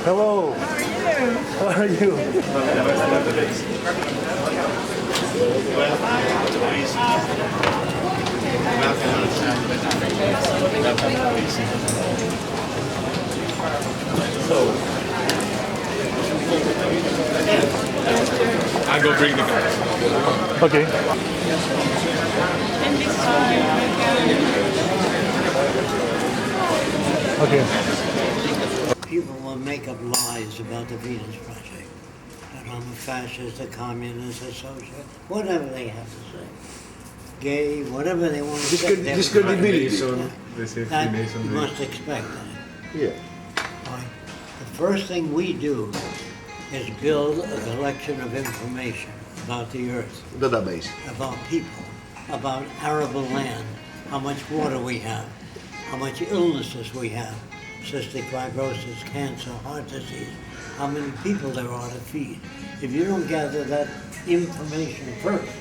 Hello. How are you? I'll go bring the car. Okay. Okay. People will make up lies about the Venus Project. That I'm a fascist, a communist, a socialist, whatever they have to say. Gay, whatever they want to say. Discredibility. That you must expect that. Yeah. Right. The first thing we do is build a collection of information about the earth, Database. about people, about arable land, how much water we have, how much illnesses we have, cystic fibrosis, cancer, heart disease, how many people there are to feed. If you don't gather that information first,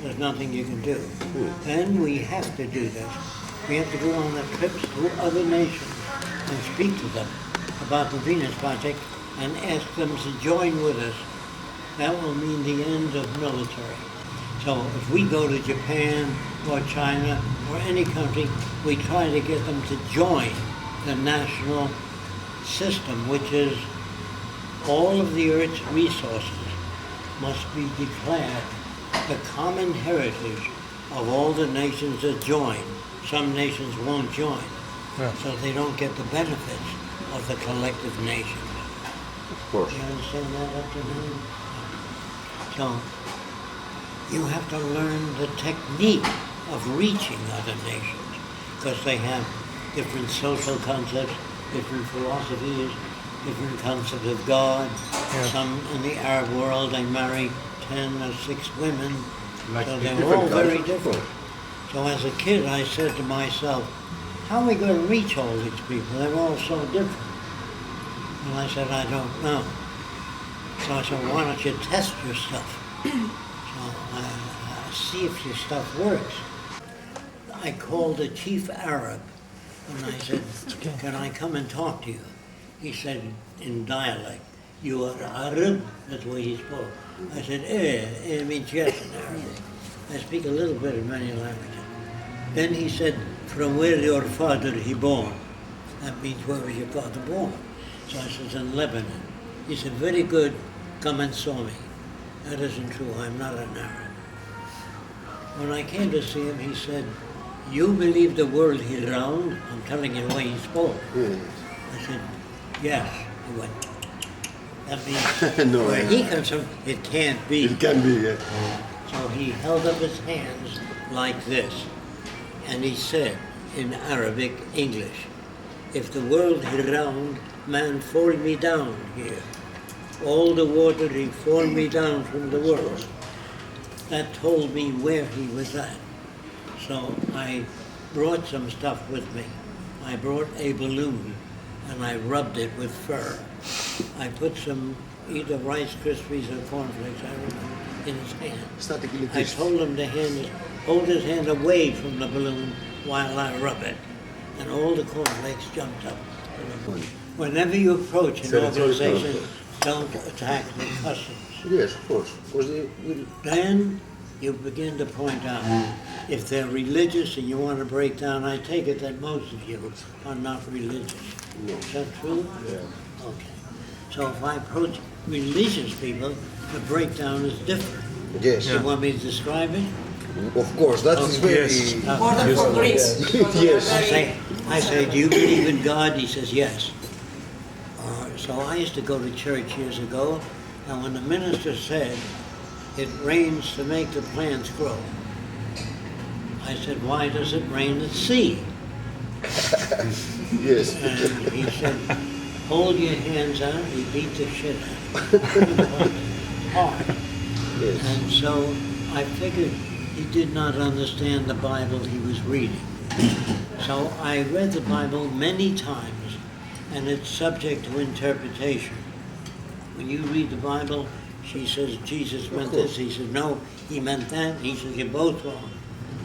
there's nothing you can do. Then we have to do this. We have to go on the trips to other nations and speak to them about the Venus Project and ask them to join with us. That will mean the end of military. So if we go to Japan or China or any country, we try to get them to join the national system, which is all of the Earth's resources must be declared the common heritage of all the nations that join. Some nations won't join, so they don't get the benefits of the collective nations. Of course. You understand that up to now? So you have to learn the technique of reaching other nations, because they have different social concepts, different philosophies, different concepts of God. Some in the Arab world, they marry 10 or 6 women, so they're all very different. So as a kid, I said to myself, how are we going to reach all these people? They're all so different. And I said, I don't know. So I said, why don't you test your stuff? So see if your stuff works. I called the chief Arab and I said, can I come and talk to you? He said in dialect, you are Arab? That's what he spoke. I said, it means yes in Arabic. I speak a little bit of many languages. Then he said, from where your father he born? That means where was your father born? So I said, in Lebanon. He said, very good, come and saw me. That isn't true, I'm not an Arab. When I came to see him, he said, you believe the world is round? I'm telling you the way he spoke. I said, yes. He went, that means No, where he comes from, it can't be. It can be, yeah. So he held up his hands like this, and he said in Arabic, English, if the world is round, man fall me down here. All the water he fall me down from the world. That told me where he was at. So I brought some stuff with me. I brought a balloon and I rubbed it with fur. I put some either Rice Krispies or cornflakes, I remember, in his hand. I told him to hold his hand away from the balloon while I rub it. And all the cornflakes jumped up. Whenever you approach an organization, don't attack the customs. Yes, of course. Then you begin to point out if they're religious and you want to break down. I take it that most of you are not religious. No. Is that true? Yeah. Okay. So if I approach religious people, the breakdown is different. Yes. You want me to describe it? Of course, that is very... Order for Greece. Yes. I say, do you believe in God? He says, yes. So I used to go to church years ago, and when the minister said, it rains to make the plants grow, I said, why does it rain at sea? Yes. And he said, hold your hands out. He beat the shit out of me. Hard. Yes. And so I figured he did not understand the Bible he was reading. So I read the Bible many times, and it's subject to interpretation. When you read the Bible, she says, Jesus meant this. He said, no, he meant that. He says, you're both wrong.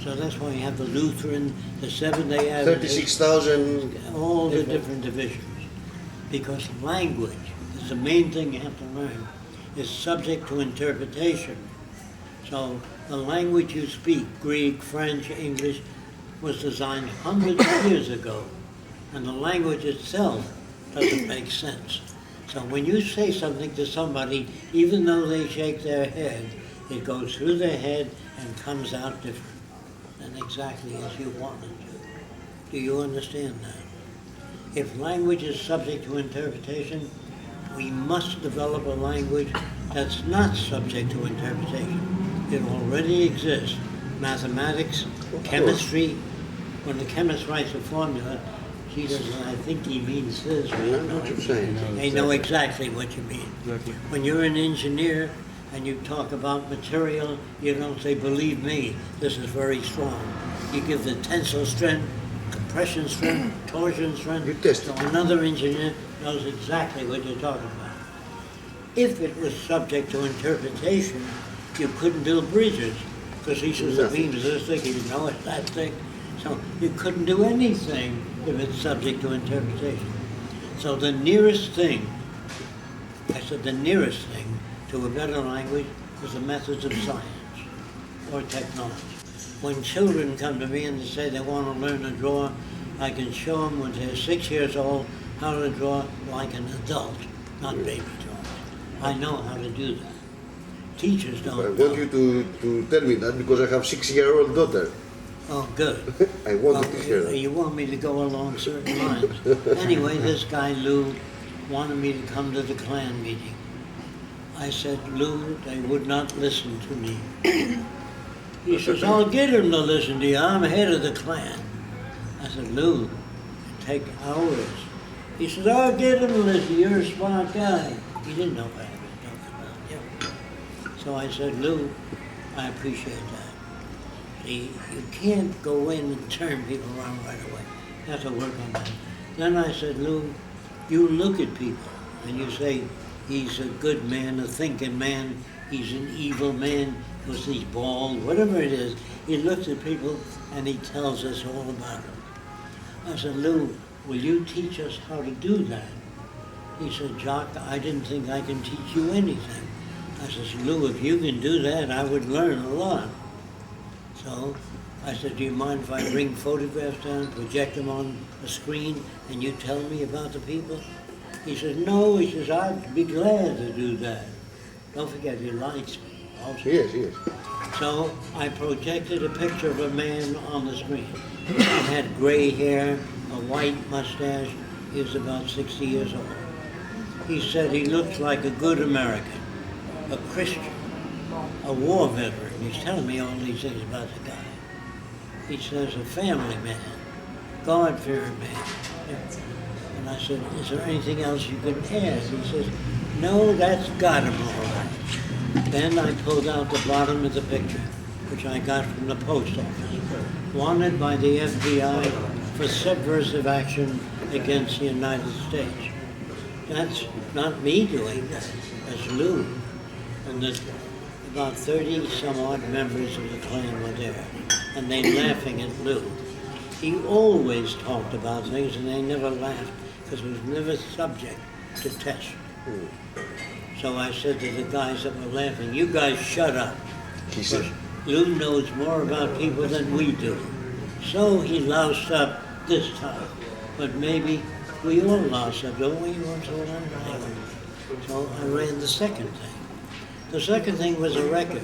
So that's why you have the Lutheran, the Seventh-day Adventist, 36,000... all the different divisions. because language is the main thing you have to learn, is subject to interpretation. So the language you speak, Greek, French, English, was designed hundreds of years ago, and the language itself doesn't make sense. So when you say something to somebody, even though they shake their head, it goes through their head and comes out different than exactly as you want it to. Do you understand that? If language is subject to interpretation, we must develop a language that's not subject to interpretation. It already exists. Mathematics, chemistry. When the chemist writes a formula, he doesn't, I think he means this. I know what you're saying. They know exactly what you mean. Exactly. When you're an engineer and you talk about material, you don't say, believe me, this is very strong. You give the tensile strength, compression strength, torsion strength. You test So it. another engineer knows exactly what you're talking about. If it was subject to interpretation, you couldn't build bridges, because he says the beam is this thick, you know it's that thick. So you couldn't do anything if it's subject to interpretation. So the nearest thing, I said the nearest thing to a better language is the methods of science or technology. When children come to me and they say they want to learn to draw, I can show them when they're 6 years old how to draw like an adult, not baby drawing. I know how to do that. Teachers don't I know. want you to tell me that because I have 6-year-old daughter. Oh, good. I wanted to hear Well, that. you want me to go along certain lines. Anyway, this guy, Lou, wanted me to come to the Klan meeting. I said, Lou, they would not listen to me. He says, I'll get him to listen to you. I'm head of the Klan. I said, Lou, it take hours. He says, I'll get him to listen. You're a smart guy. He didn't know what I was talking about. Yeah. So I said, Lou, I appreciate that. See, you can't go in and turn people around right away. You have to work on that. Then I said, Lou, you look at people and you say, he's a good man, a thinking man, he's an evil man because he's bald, whatever it is. He looks at people and he tells us all about them. I said, Lou, will you teach us how to do that? He said, Jacque, I didn't think I can teach you anything. I said, Lou, if you can do that, I would learn a lot. So I said, do you mind if I bring photographs down, project them on a screen, and you tell me about the people? He says, no, he says, I'd be glad to do that. Don't forget, he likes me also. Yes, yes. So I projected a picture of a man on the screen. He had gray hair, a white mustache. He was about 60 years old. He said he looks like a good American, a Christian, a war veteran. He's telling me all these things about the guy. He says a family man, God-fearing man. And I said, is there anything else you can add? He says, no, that's got him all right. Then I pulled out the bottom of the picture, which I got from the post office. Wanted by the FBI for subversive action against the United States. That's not me doing that, that's Lou. And about 30 some odd members of the Klan were there, and they laughing at Lou. He always talked about things and they never laughed because it was never subject to test. So I said to the guys that were laughing, you guys shut up. He said, Lou knows more about people than we do. So he loused up this time, but maybe we all loused up, don't we? Once in a while? So I ran the second thing. The second thing was a record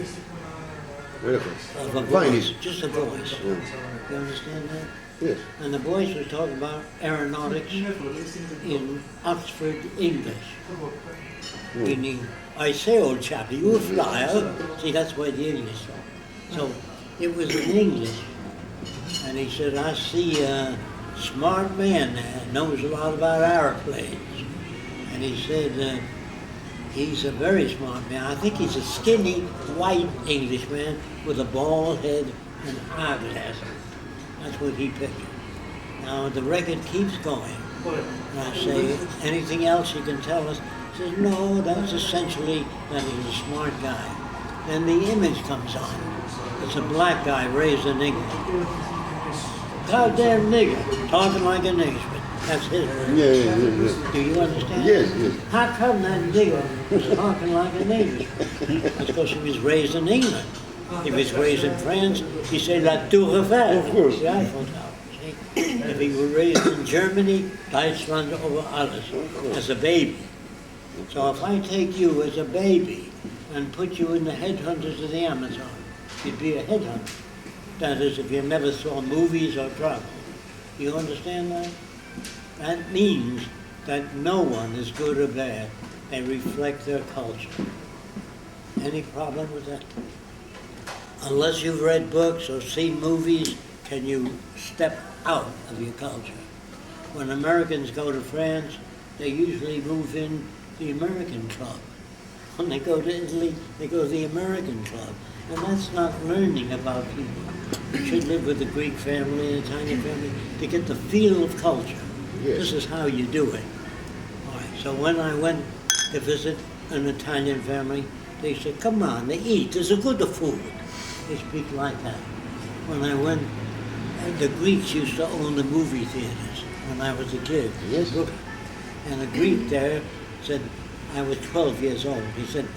of a voice, just a voice. You understand that? Yes. And the voice was talking about aeronautics in Oxford English. Meaning, I say, old chap, you a flyer? See, that's why the English talk. So it was in English. And he said, I see a smart man there, knows a lot about airplanes. And he said, he's a very smart man. I think he's a skinny, white Englishman with a bald head and eyeglasses. That's what he pictured. Now the record keeps going. And I say, anything else you can tell us? He says, no, that's essentially that he's a smart guy. Then the image comes on. It's a black guy raised in England. Goddamn nigger, talking like an Englishman. That's his word. Yeah. Do you understand? Yes. How come that nigger was talking like an English? That's because he was raised in England. If he was raised in France, he said la tour Eiffel. Of course. The Eiffel Tower. See? If he were raised in Germany, Deutschland over alles, as a baby. So if I take you as a baby and put you in the headhunters of the Amazon, you'd be a headhunter. That is, if you never saw movies or travel. You understand that? That means that no one is good or bad. They reflect their culture. Any problem with that? Unless you've read books or seen movies, can you step out of your culture? When Americans go to France, they usually move in the American club. When they go to Italy, they go to the American club. And that's not learning about people. You should live with a Greek family, an Italian family, to get the feel of culture. Yes. This is how you do it. All right, so when I went to visit an Italian family, they said, come on, they eat, there's a good food. They speak like that. When I went, the Greeks used to own the movie theaters when I was a kid. Yes. And a Greek there said, I was 12 years old. He said,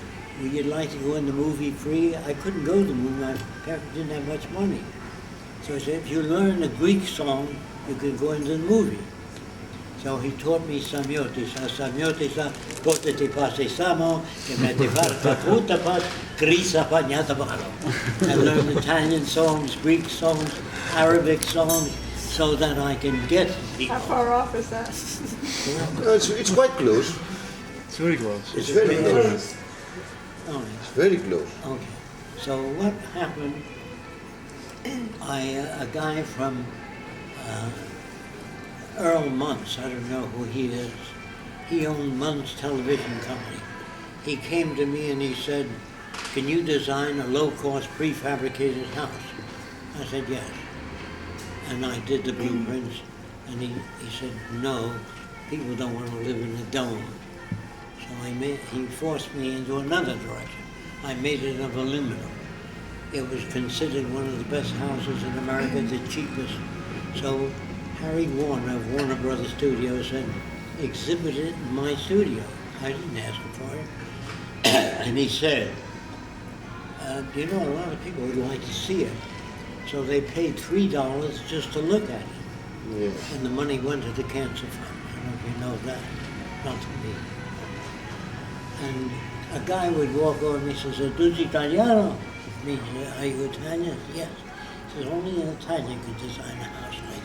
would you like to go in the movie free? I couldn't go to the movie, my parents didn't have much money. So he said, if you learn a Greek song, you can go into the movie. So he taught me Samiotis. Samiotis, pote ti pasi samo, che me ti farta puta pas, grisa pagnata balo. I learned Italian songs, Greek songs, Arabic songs, so that I can get people. How far off is that? No, it's quite close. It's very close. It's very close. Oh, It's very close. okay. So what happened, a guy from Earl Muntz, I don't know who he is, he owned Muntz Television Company. He came to me and he said, can you design a low-cost prefabricated house? I said, yes. And I did the blueprints, and he said, no, people don't want to live in a dome. So he forced me into another direction. I made it of aluminum. It was considered one of the best houses in America, the cheapest. So Harry Warner of Warner Brothers Studios said, exhibit it in my studio. I didn't ask him for it. And he said, you know, a lot of people would like to see it. So they paid $3 just to look at it. Yeah. And the money went to the cancer fund. I don't know if you know that. Not to me. And a guy would walk over and he says, "Tu Italiano?" It means, are you Italian? Yes. He says, only an Italian could design a house like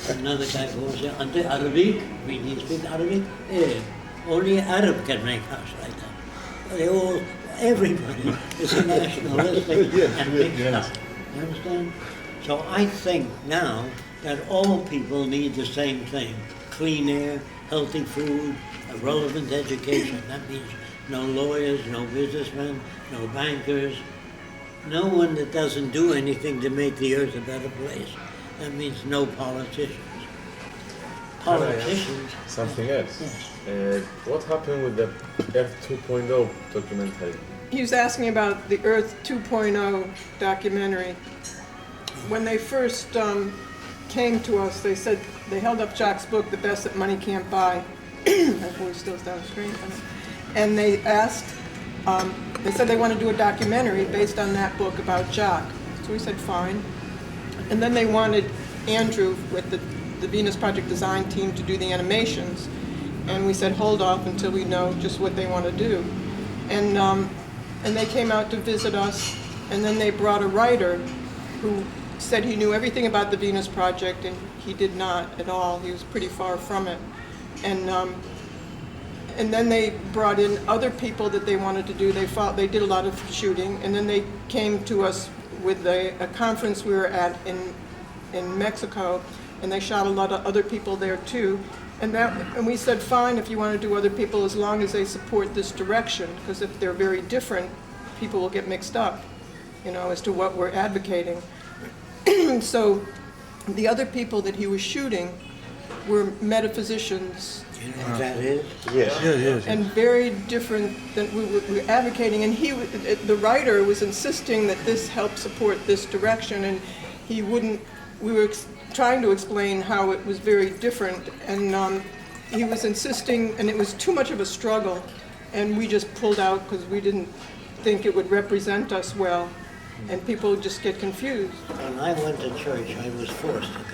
that. Another guy goes, Ante Arabic? I mean, he speaks Arabic? Yeah. Only an Arab can make a house like that. They all, everybody is nationalistic and mixed up. You understand? So I think now that all people need the same thing. Clean air, healthy food, a relevant education. That means no lawyers, no businessmen, no bankers, no one that doesn't do anything to make the earth a better place. That means no politicians. Politicians. Something else. Yes. What happened with the Earth 2.0 documentary? He was asking about the Earth 2.0 documentary. When they first came to us, they said they held up Jacque's book, The Best That Money Can't Buy. My voice still's down the screen. And they asked, they said they want to do a documentary based on that book about Jacque. So we said fine. And then they wanted Andrew with the Venus Project design team to do the animations. And we said hold off until we know just what they want to do. And they came out to visit us, and then they brought a writer who said he knew everything about the Venus Project, and he did not at all. He was pretty far from it. And then they brought in other people that they wanted to do. They did a lot of shooting, and then they came to us with a conference we were at in Mexico, and they shot a lot of other people there too. And we said, fine, if you want to do other people, as long as they support this direction, because if they're very different, people will get mixed up, you know, as to what we're advocating. So the other people that he was shooting were metaphysicians. You know what that is? Yes. And very different than we were advocating. And the writer was insisting that this help support this direction, and he wouldn't we were trying to explain how it was very different, and he was insisting, and it was too much of a struggle, and we just pulled out because we didn't think it would represent us well, and people just get confused. When I went to church, I was forced to go.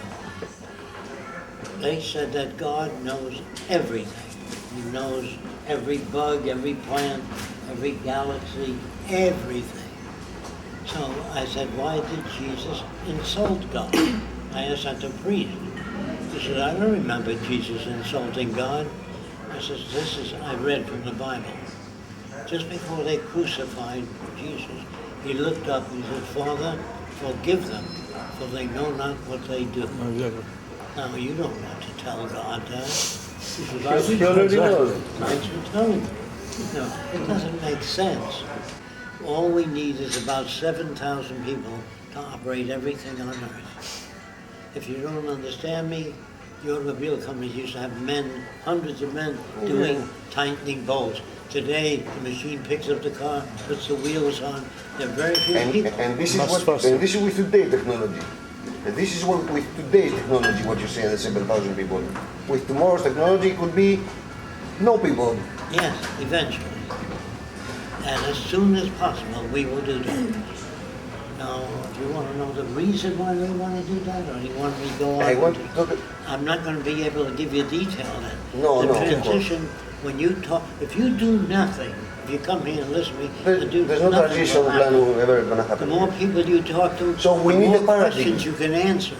They said that God knows everything. He knows every bug, every plant, every galaxy, everything. So I said, why did Jesus insult God? I asked that to the priest. He said, I don't remember Jesus insulting God. I said, I read from the Bible. Just before they crucified Jesus, he looked up and said, Father, forgive them, for they know not what they do. Now, you don't want to tell God that. He said, He already knows. Thanks for telling me. No, it doesn't make sense. All we need is about 7,000 people to operate everything on Earth. If you don't understand me, the automobile companies used to have men, hundreds of men, doing tightening bolts. Today, the machine picks up the car, puts the wheels on. There are very few people. And this is with today's technology. And this is what with today's technology, what you say, the 7,000 people. With tomorrow's technology, it could be no people. Yes, eventually. And as soon as possible, we will do that. Now, do you want to know the reason why we want to do that, or do you want me to go on? I'm not going to be able to give you detail then. No, the transition, when you talk, if you do nothing, if you come here and listen to me and do there's no nothing, transition plan ever going to the happen. more people you talk to, So we the need more a paradigm. questions you can answer.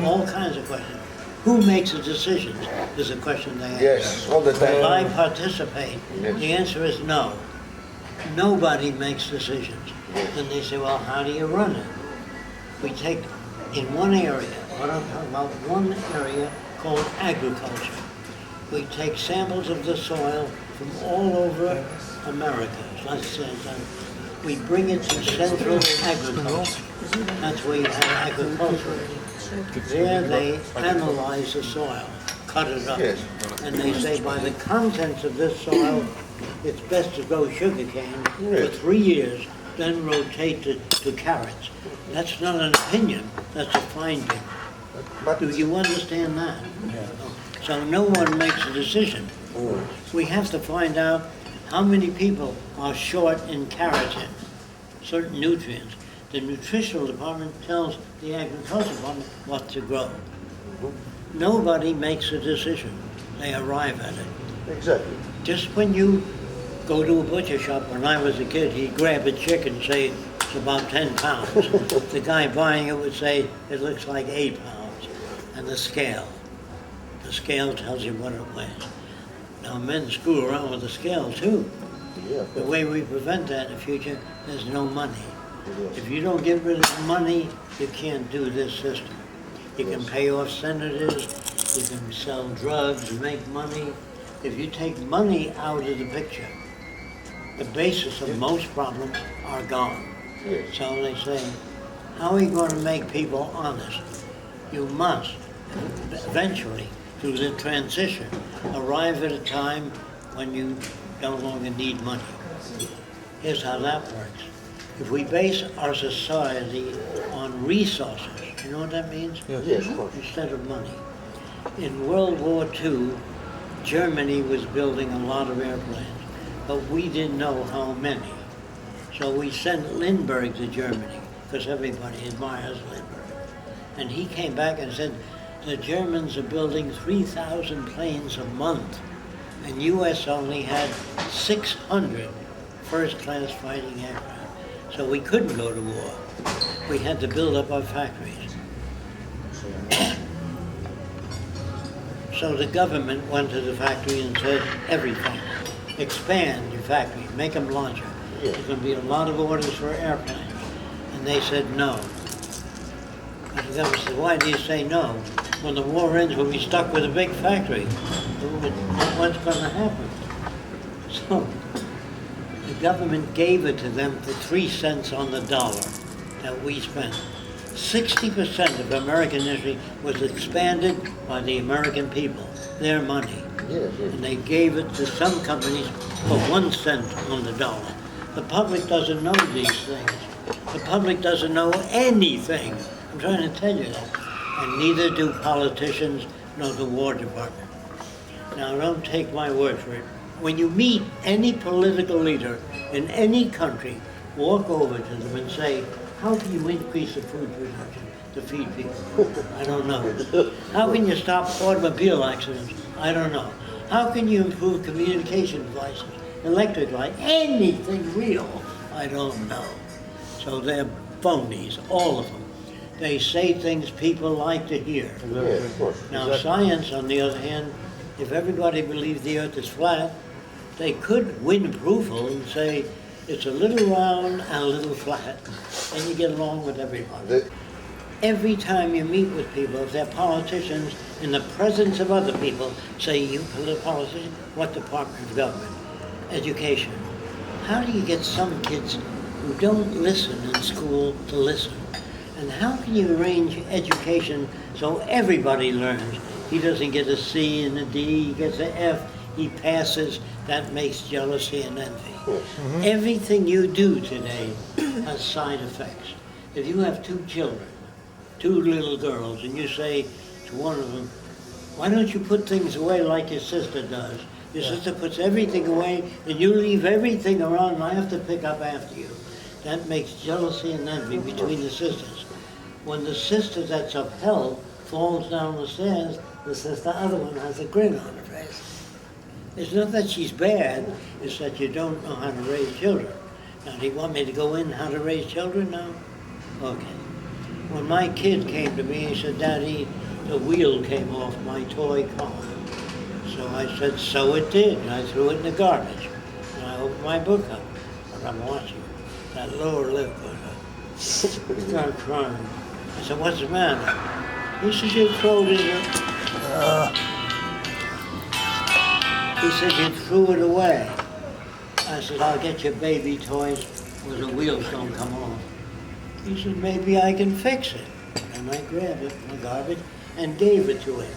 All kinds of questions. Who makes the decisions is a question they ask. Yes, all the time. Will I participate? Yes. The answer is no. Nobody makes decisions. Then they say, well, how do you run it? We take in one area, what I'm talking about, one area called agriculture. We take samples of the soil from all over America. Let's say we bring it to central agriculture. That's where you have agriculture. There they analyze the soil, cut it up, Yes. and they say by the contents of this soil, it's best to grow sugarcane for 3 years, then rotate it to carrots. That's not an opinion, that's a finding. Do you understand that? So no one makes a decision. We have to find out how many people are short in keratin, certain nutrients. The nutritional department tells the agricultural department what to grow. Nobody makes a decision. They arrive at it. Exactly. Just when you go to a butcher shop, when I was a kid, he'd grab a chicken and say it's about 10 pounds. The guy buying it would say it looks like 8 pounds. And the scale tells you what it weighs. Now men screw around with the scale too. Yeah. The way we prevent that in the future, there's no money. If you don't get rid of money, you can't do this system. You can pay off senators, you can sell drugs, make money. If you take money out of the picture, the basis of most problems are gone. Yes. So they say, how are you going to make people honest? You must, eventually, through the transition, arrive at a time when you no longer need money. Here's how that works. If we base our society on resources, you know what that means? Yes, of course. Instead of money. In World War II, Germany was building a lot of airplanes, but we didn't know how many. So we sent Lindbergh to Germany, because everybody admires Lindbergh. And he came back and said, the Germans are building 3,000 planes a month, and U.S. only had 600 first-class fighting aircraft. So we couldn't go to war. We had to build up our factories. So the government went to the factory and said, everything, expand your factory, make them larger. There's going to be a lot of orders for airplanes. And they said no. And the government said, why do you say no? When the war ends, we'll be stuck with a big factory. What's going to happen? So the government gave it to them for 3 cents on the dollar that we spent. 60% of American industry was expanded by the American people, their money. Yes, yes. And they gave it to some companies for 1 cent on the dollar. The public doesn't know these things. The public doesn't know anything. I'm trying to tell you that. and neither do politicians nor the War Department. Now, don't take my word for it. When you meet any political leader in any country, walk over to them and say, how can you increase the food production to feed people? I don't know. How can you stop automobile accidents? I don't know. How can you improve communication devices, electric light, anything real? I don't know. So they're phonies, all of them. They say things people like to hear. Yeah, of course. Now, science, on the other hand, if everybody believed the earth is flat, they could win approval and say it's a little round and a little flat, and you get along with everybody. Every time you meet with people, if they're politicians, in the presence of other people, say, you politician, what department of government? Education. How do you get some kids who don't listen in school to listen? And how can you arrange education so everybody learns? He doesn't get a C and a D, he gets an F, he passes. That makes jealousy and envy. Mm-hmm. Everything you do today has side effects. If you have two children, two little girls, and you say to one of them, why don't you put things away like your sister does? Your sister puts everything away, and you leave everything around, and I have to pick up after you. That makes jealousy and envy between the sisters. When the sister that's upheld falls down the stairs, the other one has a grin on her face. It's not that she's bad, it's that you don't know how to raise children. Now, do you want me to go in how to raise children now? Okay. When my kid came to me, he said, Daddy, the wheel came off my toy car. So I said, so it did. And I threw it in the garbage. And I opened my book up, and I'm watching. That lower lip goes up. He started crying. I said, what's the matter? He said, you threw it in the... He said, you threw it away. I said, I'll get you baby toys where the wheels don't come off. He said, maybe I can fix it. And I grabbed it from the garbage and gave it to him.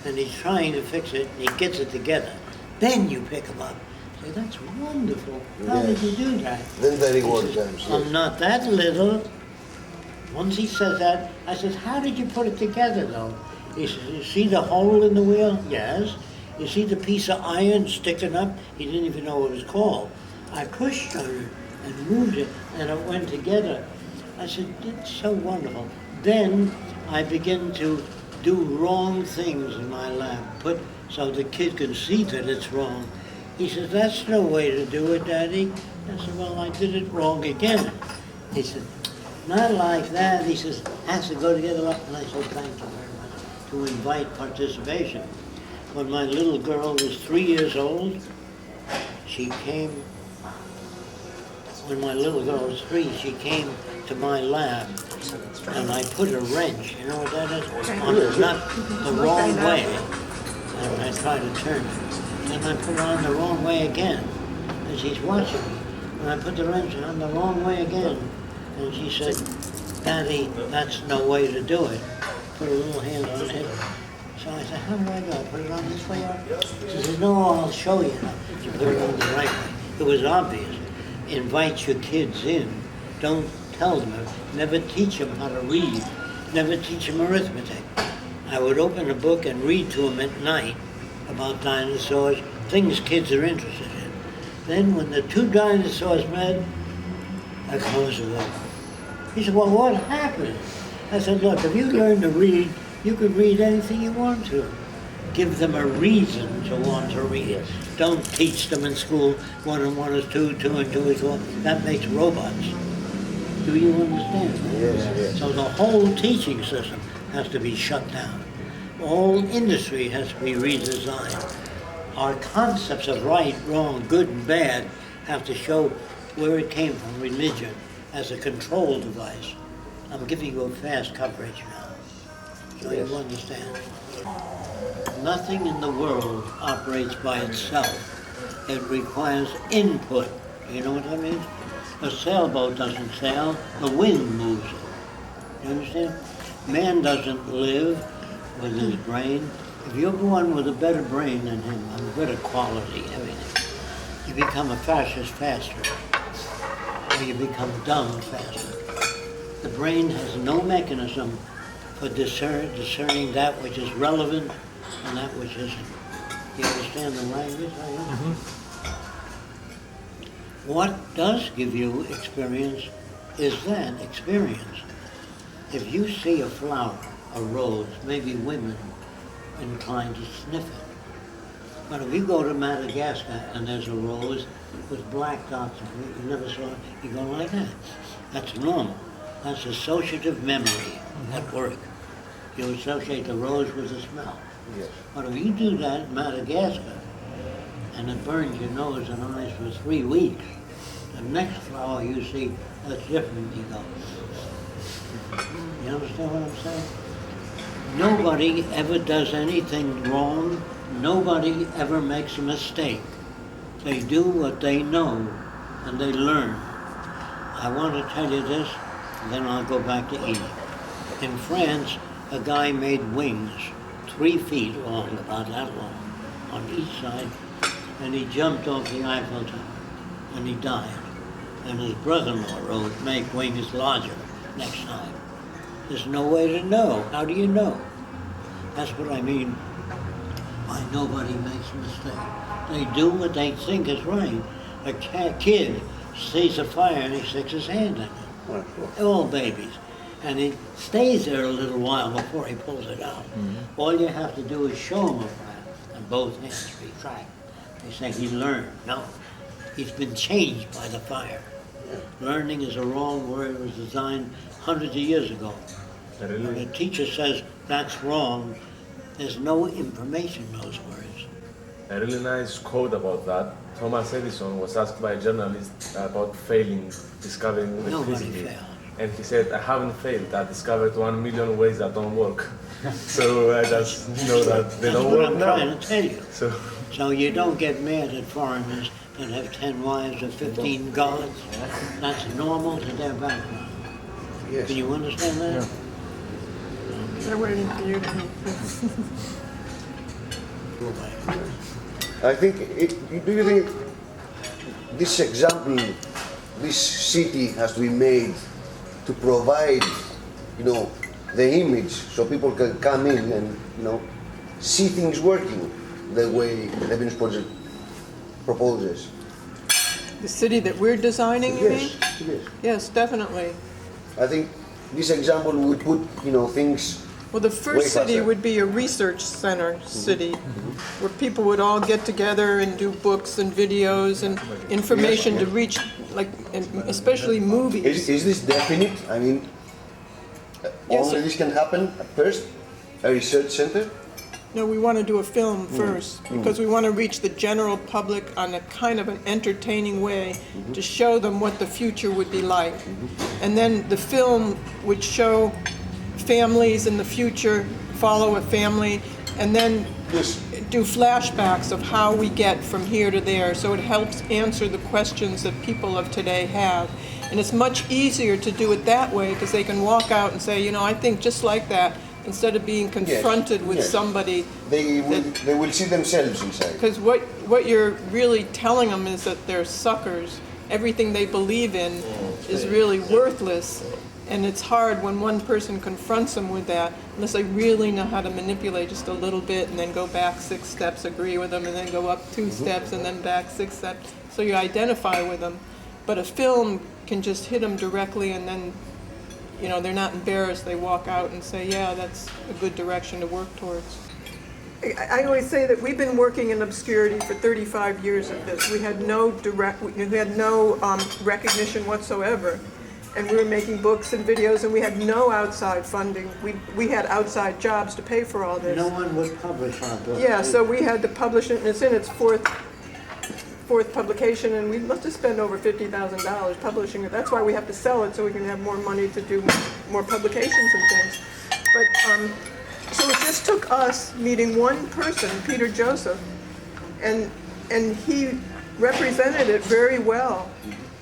And he's trying to fix it, and he gets it together. Then you pick him up. Say, that's wonderful. How did you do that? Then they reward He them. says, I'm not that little. Once he says that, I said, how did you put it together, though? He says, you see the hole in the wheel? Yes. You see the piece of iron sticking up? He didn't even know what it was called. I pushed on it and moved it, and it went together. I said, it's so wonderful. Then I begin to do wrong things in my lab, so the kid can see that it's wrong. He says, that's no way to do it, Daddy. I said, well, I did it wrong again. He said, not like that. He says, has to go together. And I said, thank you very much, to invite participation. When my little girl was 3 years old, she came, when my little girl was 3, she came to my lab, and I put a wrench, you know what that is? On the nut the wrong way, and I tried to turn it. Then I put it on the wrong way again, and she's watching me. And I put the wrench on the wrong way again, and she said, Daddy, that's no way to do it. Put a little hand on it. So I said, how do I do? I put it on this way? She said, no, I'll show you. You put it on the right way. It was obvious. Invite your kids in. Don't tell them. Never teach them how to read. Never teach them arithmetic. I would open a book and read to them at night about dinosaurs, things kids are interested in. Then when the two dinosaurs met, I closed the book. He said, well, what happened? I said, look, if you learn to read, you can read anything you want to. Give them a reason to want to read. Yes. Don't teach them in school 1 and 1 is 2, 2 and 2 is 4. That makes robots. Do you understand that? Yes. So the whole teaching system has to be shut down. All industry has to be redesigned. Our concepts of right, wrong, good and bad have to show where it came from, religion, as a control device. I'm giving you a fast coverage now. So you understand. Nothing in the world operates by itself. It requires input. You know what that means? A sailboat doesn't sail, the wind moves it. You understand? Man doesn't live with his brain. If you're born with a better brain than him, and better quality, everything, you become a fascist faster, or you become dumb faster. The brain has no mechanism for discerning that which is relevant and that which isn't. You understand the language? What does give you experience is then experience. If you see a flower, a rose, maybe women inclined to sniff it. But if you go to Madagascar and there's a rose with black dots on it, you never saw it, you go like that. That's normal. That's associative memory at work. You associate the rose with the smell. Yes. But if you do that in Madagascar and it burns your nose and eyes for 3 weeks, the next flower you see that's different, you go. You understand what I'm saying? Nobody ever does anything wrong. Nobody ever makes a mistake. They do what they know and they learn. I want to tell you this, and then I'll go back to Egypt. In France, a guy made wings 3 feet long, about that long, on each side, and he jumped off the Eiffel Tower, and he died. And his brother-in-law wrote, make wings larger next time. There's no way to know. How do you know? That's what I mean by nobody makes a mistake. They do what they think is right. A kid sees a fire and he sticks his hand in it. They're all babies. And he stays there a little while before he pulls it out. All you have to do is show him a fire, and both hands retract. They say he learned. No, he's been changed by the fire. Learning is a wrong word. It was designed hundreds of years ago. When a teacher says that's wrong, there's no information in those words. A really nice quote about that. Thomas Edison was asked by a journalist about failing, discovering electricity. Nobody failed. And he said, I haven't failed. I discovered 1 million ways that don't work. So I just know that they don't work now. That's what I'm trying to tell you. So you don't get mad at foreigners that have 10 wives or 15 gods. That's normal to their background. Yes. Can you understand that? They're waiting for you to meet. I think, do you think this example, this city has to be made to provide, the image so people can come in and, see things working the way the Venus Project proposes? The city that we're designing, you mean? Yes. Yes, definitely. I think this example would put, things. Well, the first city would be a research center city, where people would all get together and do books and videos and information to reach, and especially movies. Is this definite? I mean, only this can happen at first? A research center? No, we want to do a film first, because we want to reach the general public on a kind of an entertaining way to show them what the future would be like. And then the film would show families in the future, follow a family, and then do flashbacks of how we get from here to there, so it helps answer the questions that people of today have. And it's much easier to do it that way, because they can walk out and say, I think just like that, instead of being confronted with somebody. They will see themselves inside. Because what you're really telling them is that they're suckers. Everything they believe in is really worthless. And it's hard when one person confronts them with that, unless they really know how to manipulate just a little bit and then go back 6 steps, agree with them, and then go up 2 steps and then back 6 steps. So you identify with them. But a film can just hit them directly, and then, they're not embarrassed. They walk out and say, yeah, that's a good direction to work towards. I always say that we've been working in obscurity for 35 years of this. We had no recognition whatsoever. And we were making books and videos, and we had no outside funding. We had outside jobs to pay for all this. No one would publish our book. Yeah, so we had to publish it, and it's in its fourth publication, and we must have spent over $50,000 publishing it. That's why we have to sell it, so we can have more money to do more publications and things. But so it just took us meeting one person, Peter Joseph, and he represented it very well.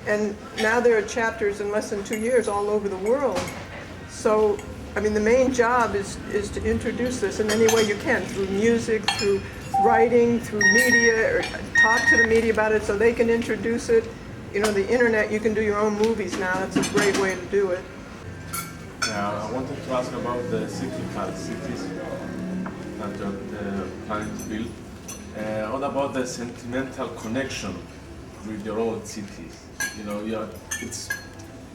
And now there are chapters in less than 2 years all over the world. So, the main job is to introduce this in any way you can, through music, through writing, through media, or talk to the media about it so they can introduce it. The internet, you can do your own movies now. That's a great way to do it. Yeah, I wanted to ask about the cyclical cities that you're planning to build. What about the sentimental connection with your old cities? You know, it's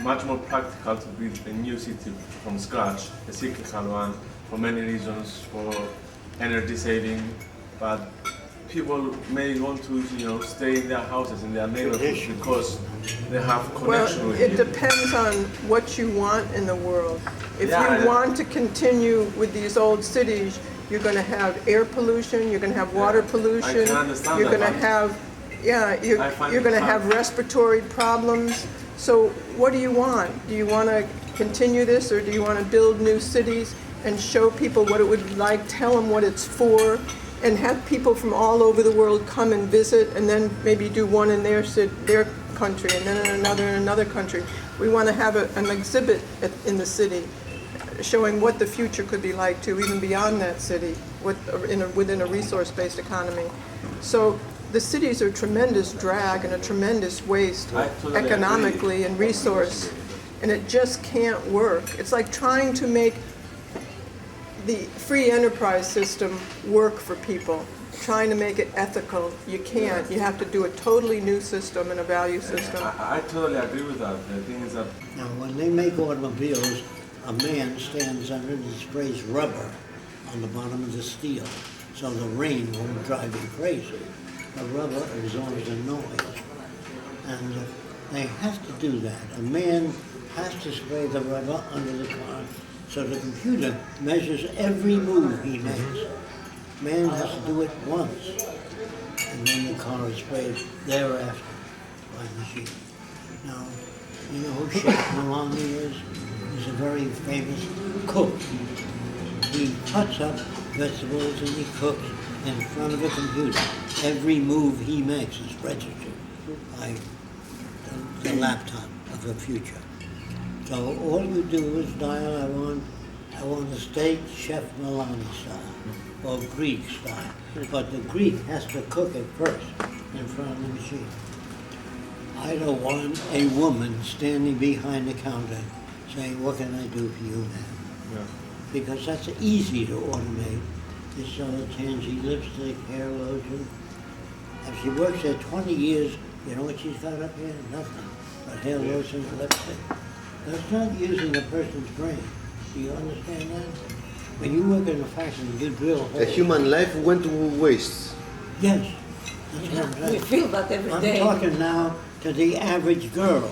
much more practical to build a new city from scratch, a cyclical one, for many reasons, for energy saving, but people may want to, you know, stay in their houses, in their neighborhoods, because they have connection Well, with it you. depends on what you want in the world. If Yeah, you want to continue with these old cities, you're going to have air pollution, you're going to have water pollution, I can understand you're going to that, have, you're going to have respiratory problems. So what do you want? Do you want to continue this, or do you want to build new cities and show people what it would be like, tell them what it's for, and have people from all over the world come and visit, and then maybe do one in their country, and then in another country. We want to have an exhibit in the city, showing what the future could be like too, even beyond that city, within a resource-based economy. So the cities are a tremendous drag and a tremendous waste economically and resource, and it just can't work. It's like trying to make the free enterprise system work for people, trying to make it ethical. You can't. You have to do a totally new system and a value system. I totally agree with that. The thing is that Now, when they make automobiles, a man stands under and sprays rubber on the bottom of the steel, so the rain won't drive you crazy. The rubber absorbs the noise, and they have to do that. A man has to spray the rubber under the car, so the computer measures every move he makes. Man has to do it once, and then the car is sprayed thereafter by machine. Now, you know who Chef Maloney is? He's a very famous cook. He cuts up vegetables and he cooks in front of a computer. Every move he makes is registered by the laptop of the future. So all you do is dial, I want a steak Chef Maloney style, or Greek style. But the Greek has to cook it first in front of the machine. I don't want a woman standing behind the counter saying, what can I do for you now? yeah. Because that's easy to automate. You sell a tansy lipstick, hair lotion. If she works there 20 years, you know what she's got up here? Nothing but hair lotion and lipstick. That's not using a person's brain. Do you understand that? When you work in a factory, you drill holes. A human life went to waste. Yes, that's what I'm saying. We feel that every day. I'm talking now to the average girl.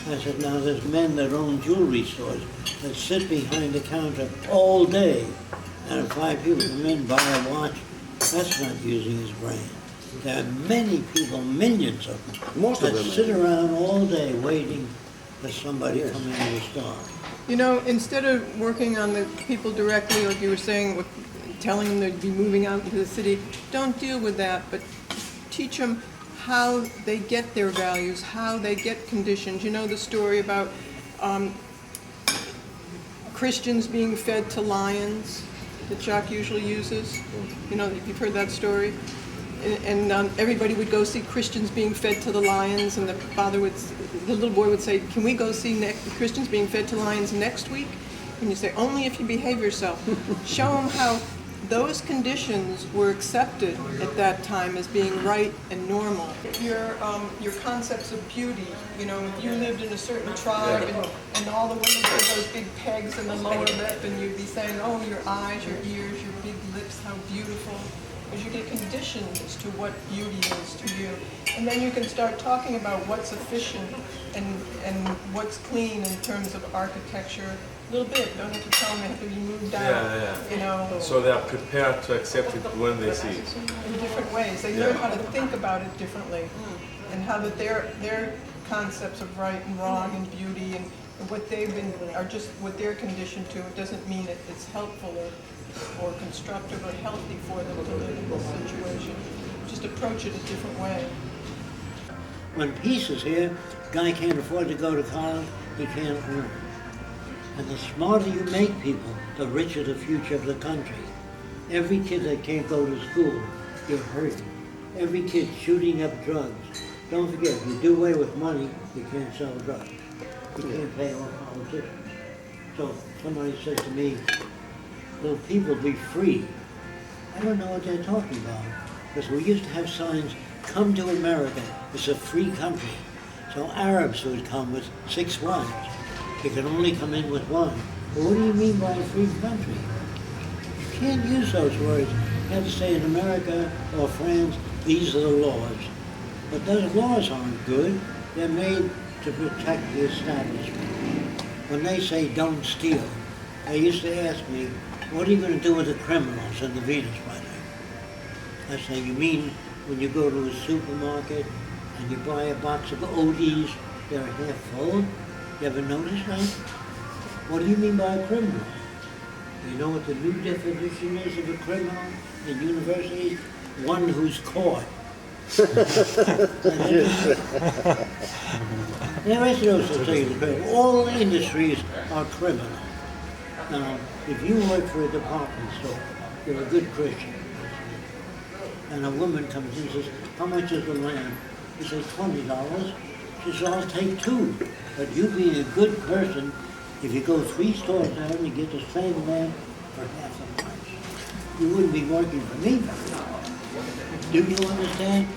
I said, now there's men that own jewelry stores that sit behind the counter all day, and if 5 people come in, buy a watch, that's not using his brain. There are many people, millions of them, Most of that them. sit around all day waiting for somebody to come into the store. You know, instead of working on the people directly, like you were saying, with telling them they'd be moving out into the city, don't deal with that, but teach them how they get their values, how they get conditioned. You know the story about Christians being fed to lions that Jacque usually uses? You know, you've heard that story? And everybody would go see Christians being fed to the lions, and the little boy would say, can we go see Christians being fed to lions next week? And you say, only if you behave yourself. Show them how those conditions were accepted at that time as being right and normal. Your concepts of beauty, you know, if you lived in a certain tribe and all the women had those big pegs in the lower lip, and you'd be saying, oh, your eyes, your ears, your big lips, how beautiful. Because you get conditioned as to what beauty is to you. And then you can start talking about what's efficient and what's clean in terms of architecture. A little bit, don't have to tell them they have to be moved out, you know. So they are prepared to accept it when they see it. In different ways. They learn how to think about it differently, and how that their concepts of right and wrong and beauty and what they've been are just what they're conditioned to. It doesn't mean it's helpful or constructive or healthy for them to live in this situation. Just approach it a different way. When peace is here, guy can't afford to go to college, he can't earn. And the smarter you make people, the richer the future of the country. Every kid that can't go to school, you're hurting. Every kid shooting up drugs. Don't forget, if you do away with money, you can't sell drugs. You can't pay off politicians. So somebody says to me, will people be free? I don't know what they're talking about. Because we used to have signs, come to America, it's a free country. So Arabs would come with 6 wives. You can only come in with one. Well, what do you mean by a free country? You can't use those words. You have to say in America or France, these are the laws. But those laws aren't good. They're made to protect the establishment. When they say don't steal, they used to ask me, what are you going to do with the criminals in the Venus Project? I say, you mean when you go to a supermarket and you buy a box of Odis, they're half full? You ever notice that? What do you mean by a criminal? Do you know what the new definition is of a criminal in universities? One who's caught. There is no such thing as a criminal. All industries are criminal. Now, if you work for a department store, you're a good Christian. And a woman comes in and says, how much is the lamb? You say, $20. She says, I'll take 2. But you being a good person, if you go 3 stores down and get the same lamb for half the price, you wouldn't be working for me. Do you understand?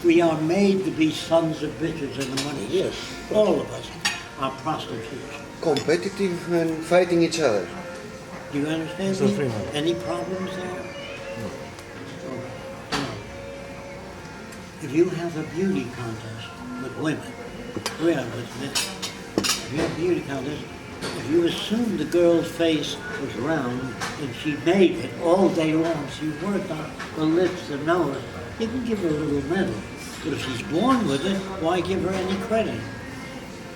We are made to be sons of bitches in the money. Yes. All of us are prostitutes. Competitive and fighting each other. Do you understand me? Any problems there? No. If you have a beauty contest with women, with men, if you have a beauty contest, if you assume the girl's face was round and she made it all day long, she worked on the lips, the nose, you can give her a little medal. But if she's born with it, why give her any credit?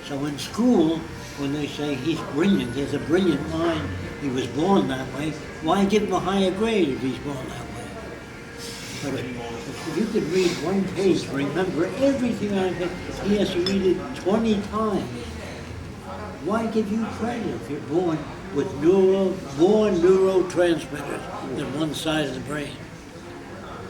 So in school, when they say he's brilliant, he has a brilliant mind, he was born that way, why give him a higher grade if he's born that way? But if you could read one page, remember everything I did, he has to read it 20 times. Why give you credit if you're born with neurotransmitters in one side of the brain?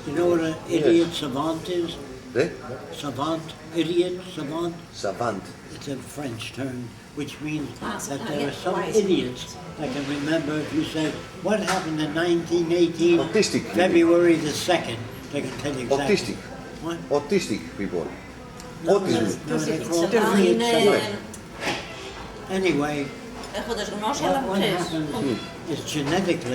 You know what an idiot savant is? Eh? Savant, idiot, savant. Savant. It's a French term, which means that there are some idiots that can remember if you say, what happened in 1918, Autistic. February the 2nd, they can tell you exactly. Autistic. What? Autistic people. No, Autism. no, they call it idiot savant. Anyway, έχοντας γνώση, αλλά what happens is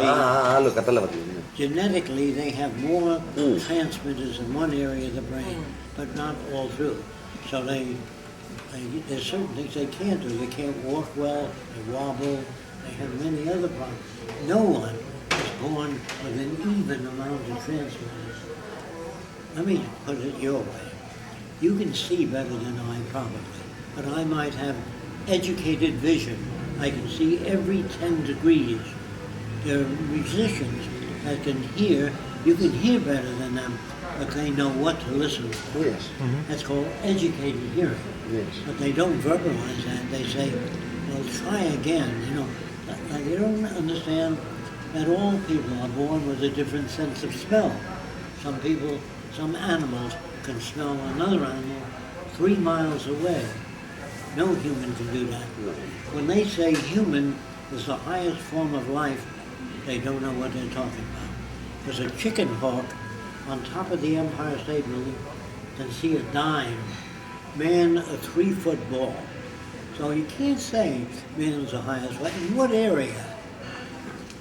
Άλλο, κατάλαβα τι είναι. genetically they have more transmitters in one area of the brain, but not all through. So there's certain things they can't do. They can't walk well, they wobble, they have many other problems. No one is born with an even amount of transmitters. Let me put it your way. You can see better than I probably, but I might have educated vision. I can see every 10 degrees. There are musicians that can hear, you can hear better than them, but they know what to listen to. Yes. That's called educated hearing. Yes. But they don't verbalize that. They say, well, try again. You know, like they don't understand that all people are born with a different sense of smell. Some people, some animals can smell another animal 3 miles away. No human can do that. When they say human is the highest form of life, they don't know what they're talking about. Because a chicken hawk on top of the Empire State Building can see a dime. Man, a 3-foot ball. So you can't say man's the highest life. In what area?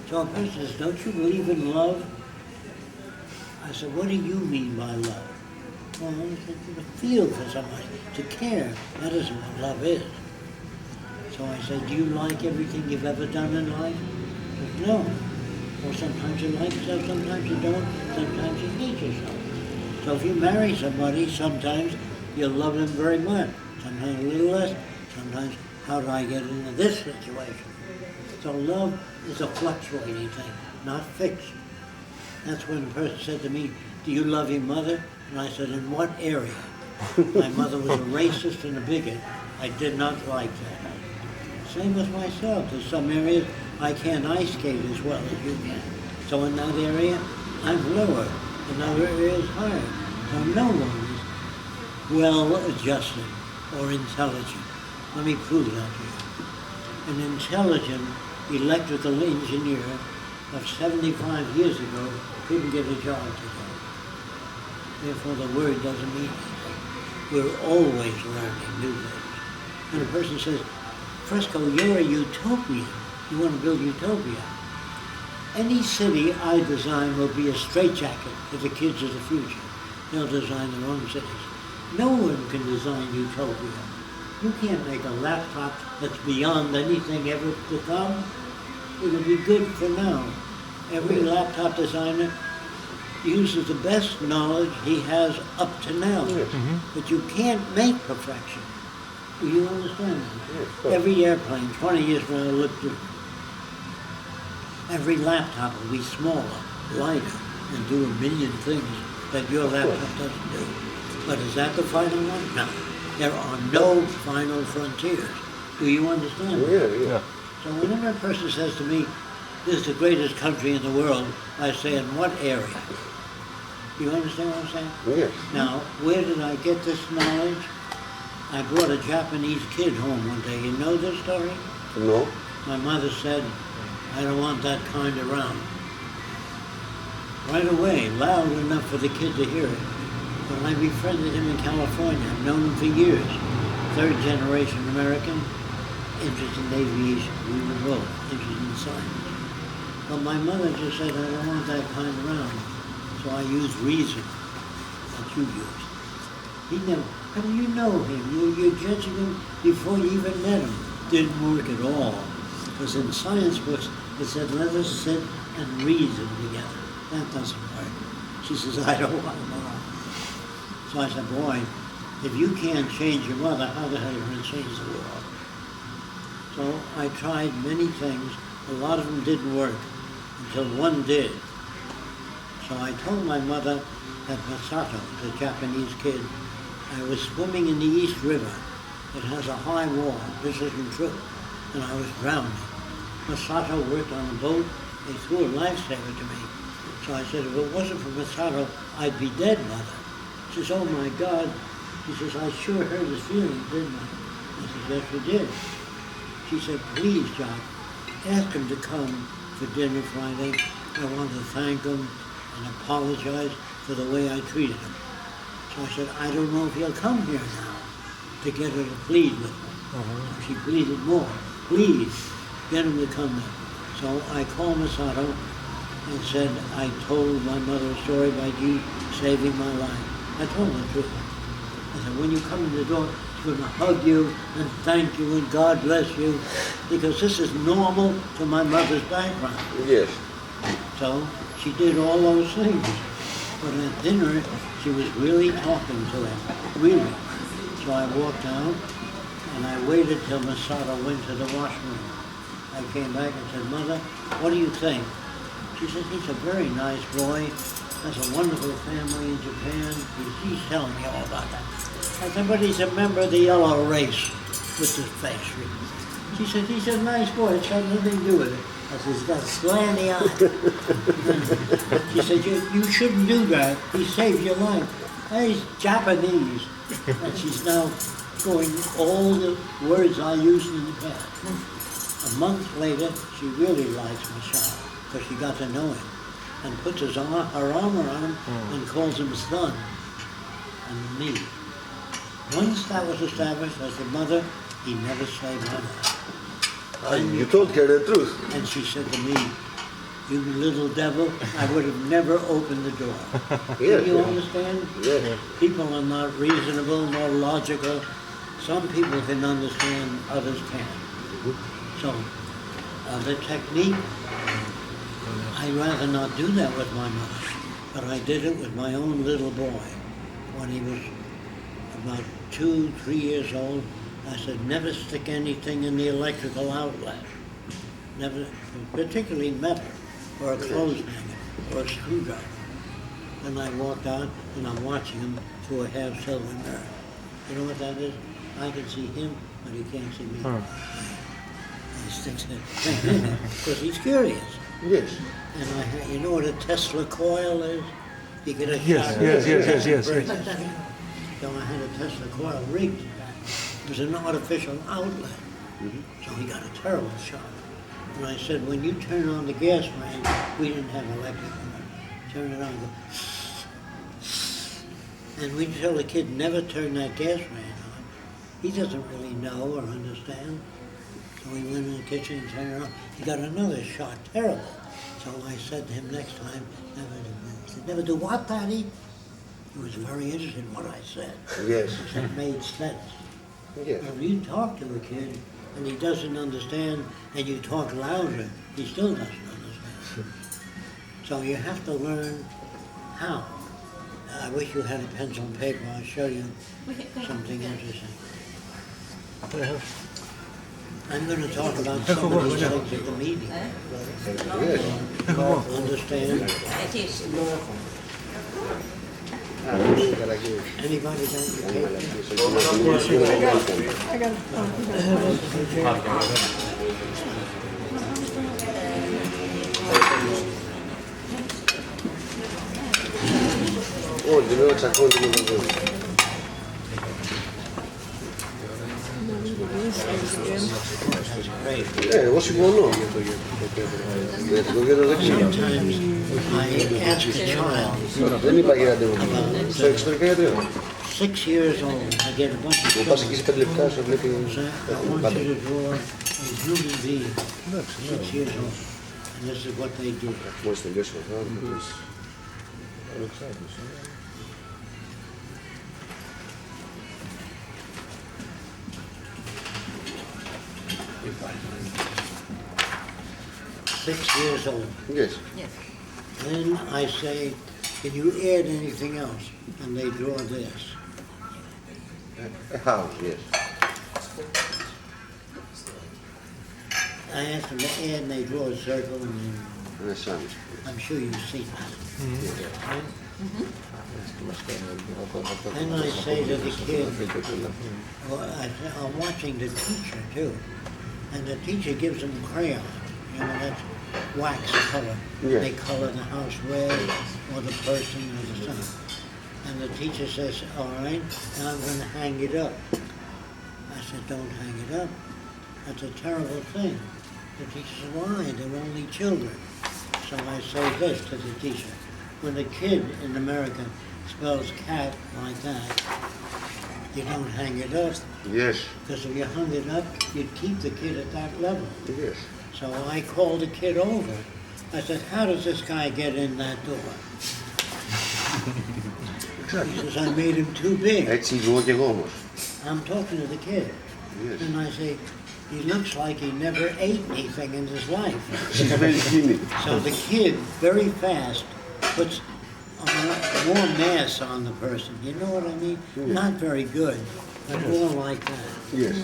So a person says, don't you believe in love? I said, what do you mean by love? Well, to feel for somebody, to care. That isn't what love is. So I say, do you like everything you've ever done in life? He says, no. Well, sometimes you like yourself, sometimes you don't, sometimes you hate yourself. So if you marry somebody, sometimes you'll love them very much, sometimes a little less, sometimes, how do I get into this situation? So love is a fluctuating thing, not fixed. That's when a person said to me, do you love your mother? And I said, in what area? My mother was a racist and a bigot. I did not like that. Same with myself. There's some areas I can't ice skate as well as you can. So in that area, I'm lower. In other areas, higher. So no one is well-adjusted or intelligent. Let me prove that to you. An intelligent electrical engineer of 75 years ago couldn't get a job today. Therefore, the word doesn't mean anything. We're always learning new things. And a person says, Fresco, you're a utopian. You want to build utopia. Any city I design will be a straitjacket for the kids of the future. They'll design their own cities. No one can design utopia. You can't make a laptop that's beyond anything ever to come. It'll be good for now. Every laptop designer uses the best knowledge he has up to now. But you can't make perfection. Do you understand that? Every airplane, 20 years from now, look different. Every laptop will be smaller, lighter, and do a million things that your laptop doesn't do. But is that the final one? No. There are no final frontiers. Do you understand? Yeah. So whenever a person says to me, this is the greatest country in the world, I say, in what area? Do you understand what I'm saying? Yes. Now, where did I get this knowledge? I brought a Japanese kid home one day. You know this story? No. My mother said, I don't want that kind around. Right away, loud enough for the kid to hear it. Well, I befriended him in California. I've known him for years. Third generation American, interested in aviation. We were both interested in science. But my mother just said, I don't want that kind around. So I used reason, that you used. He never, how do you know him? You're judging him before you even met him. Didn't work at all. Because in science books, it said, let us sit and reason together. That doesn't work. She says, I don't want to know. So I said, boy, if you can't change your mother, how the hell are you going to change the world? So I tried many things. A lot of them didn't work until one did. So I told my mother that Masato, the Japanese kid, I was swimming in the East River. It has a high wall. This isn't true. And I was drowning. Masato worked on a boat. They threw a lifesaver to me. So I said, if it wasn't for Masato, I'd be dead, Mother. She says, oh my God. She says, I sure hurt his feelings, didn't I? I said, yes, you did. She said, please, Jacque, ask him to come for dinner Friday. I want to thank him and apologize for the way I treated him. So I said, I don't know if he'll come here now to get her to plead with me. She pleaded more. Please, get him to come then. So I called Masato and said, I told my mother a story about you saving my life. I told her the truth. I said, when you come in the door, she's going to hug you and thank you and God bless you, because this is normal to my mother's background. Yes. So she did all those things. But at dinner, she was really talking to him, really. So I walked out and I waited till Masato went to the washroom. I came back and said, Mother, what do you think? She said, he's a very nice boy, has a wonderful family in Japan. He's telling me all about that. I said, but he's a member of the yellow race with his face. She said, he's a nice boy, it's got nothing to do with it. I said, he's got slanty eyes. She said, you shouldn't do that. He saved your life. He's Japanese. And she's now going all the words I used in the past. A month later, she really likes Masato because she got to know him and puts her arm around him and calls him son and me. Once that was established as the mother, he never saved my life. And you told her the truth. And she said to me, you little devil, I would have never opened the door. Yes, Do you understand? Yes. People are not reasonable nor logical. Some people can understand, others can't. So, the technique, I'd rather not do that with my mother, but I did it with my own little boy. When he was about 2, 3 years old, I said, never stick anything in the electrical outlet. Never, particularly metal, or a clothes hanger, or a screwdriver. And I walked out, and I'm watching him through a half-silver mirror. You know what that is? I can see him, but he can't see me. He sticks it, because he's curious. Yes. And you know what a Tesla coil is? You get a Yes, shot. yes. So I had a Tesla coil rigged. It was an artificial outlet. So he got a terrible shock. And I said, when you turn on the gas ran, we didn't have electric. Turn it on, go, and we tell the kid, never turn that gas ran on. He doesn't really know or understand. So we went in the kitchen and turned it on. He got another shock, terrible. So I said to him next time, never do. He said, never do what, Daddy? He was very interested in what I said. Yes. It made sense. Yes. If you talk to a kid and he doesn't understand and you talk louder, he still doesn't understand. So you have to learn how. I wish you had a pencil and paper. I'll show you something interesting. I'm going to talk about some of these things at the meeting. Understand? Anybody don't get I got Όχι, δεν είναι τσακώνει με τον κόσμο. Εγώ συμφωνώ. Για το γέντρο δεν ξέρω. Δεν είπα για ραντεβού. Στο εξωτερικό γιατρείο. 6 years old, I get a bunch of Μου πας εκεί σε 5 λεπτά, σε βλέπει I want you to draw a human being, 6 years old, and this is what they do. Μόλις τελειώσει αυτό. Six years old. Yes. Then I say, can you add anything else? And they draw this. A house, yes. I ask them to add and they draw a circle and And a sun. I'm sure you've seen that. Right? Then I say to the kid, well, I'm watching the teacher too, and the teacher gives them crayon, you know, that's wax color. Yeah. They color the house red, or the person, or the sun. And the teacher says, all right, now I'm going to hang it up. I said, don't hang it up. That's a terrible thing. The teacher said, why? They're only children. So I say this to the teacher. When a kid in America spells cat like that, you don't hang it up. Yes. Because if you hung it up, you'd keep the kid at that level. Yes. So I called the kid over. I said, how does this guy get in that door? He says, I made him too big. Έτσι ζω και εγώ όμως. I'm talking to the kid. Yes. And I say, he looks like he never ate anything in his life. She's very skinny. So the kid, very fast, puts more mass on the person. You know what I mean? Yeah. Not very good, but more like that. Yes.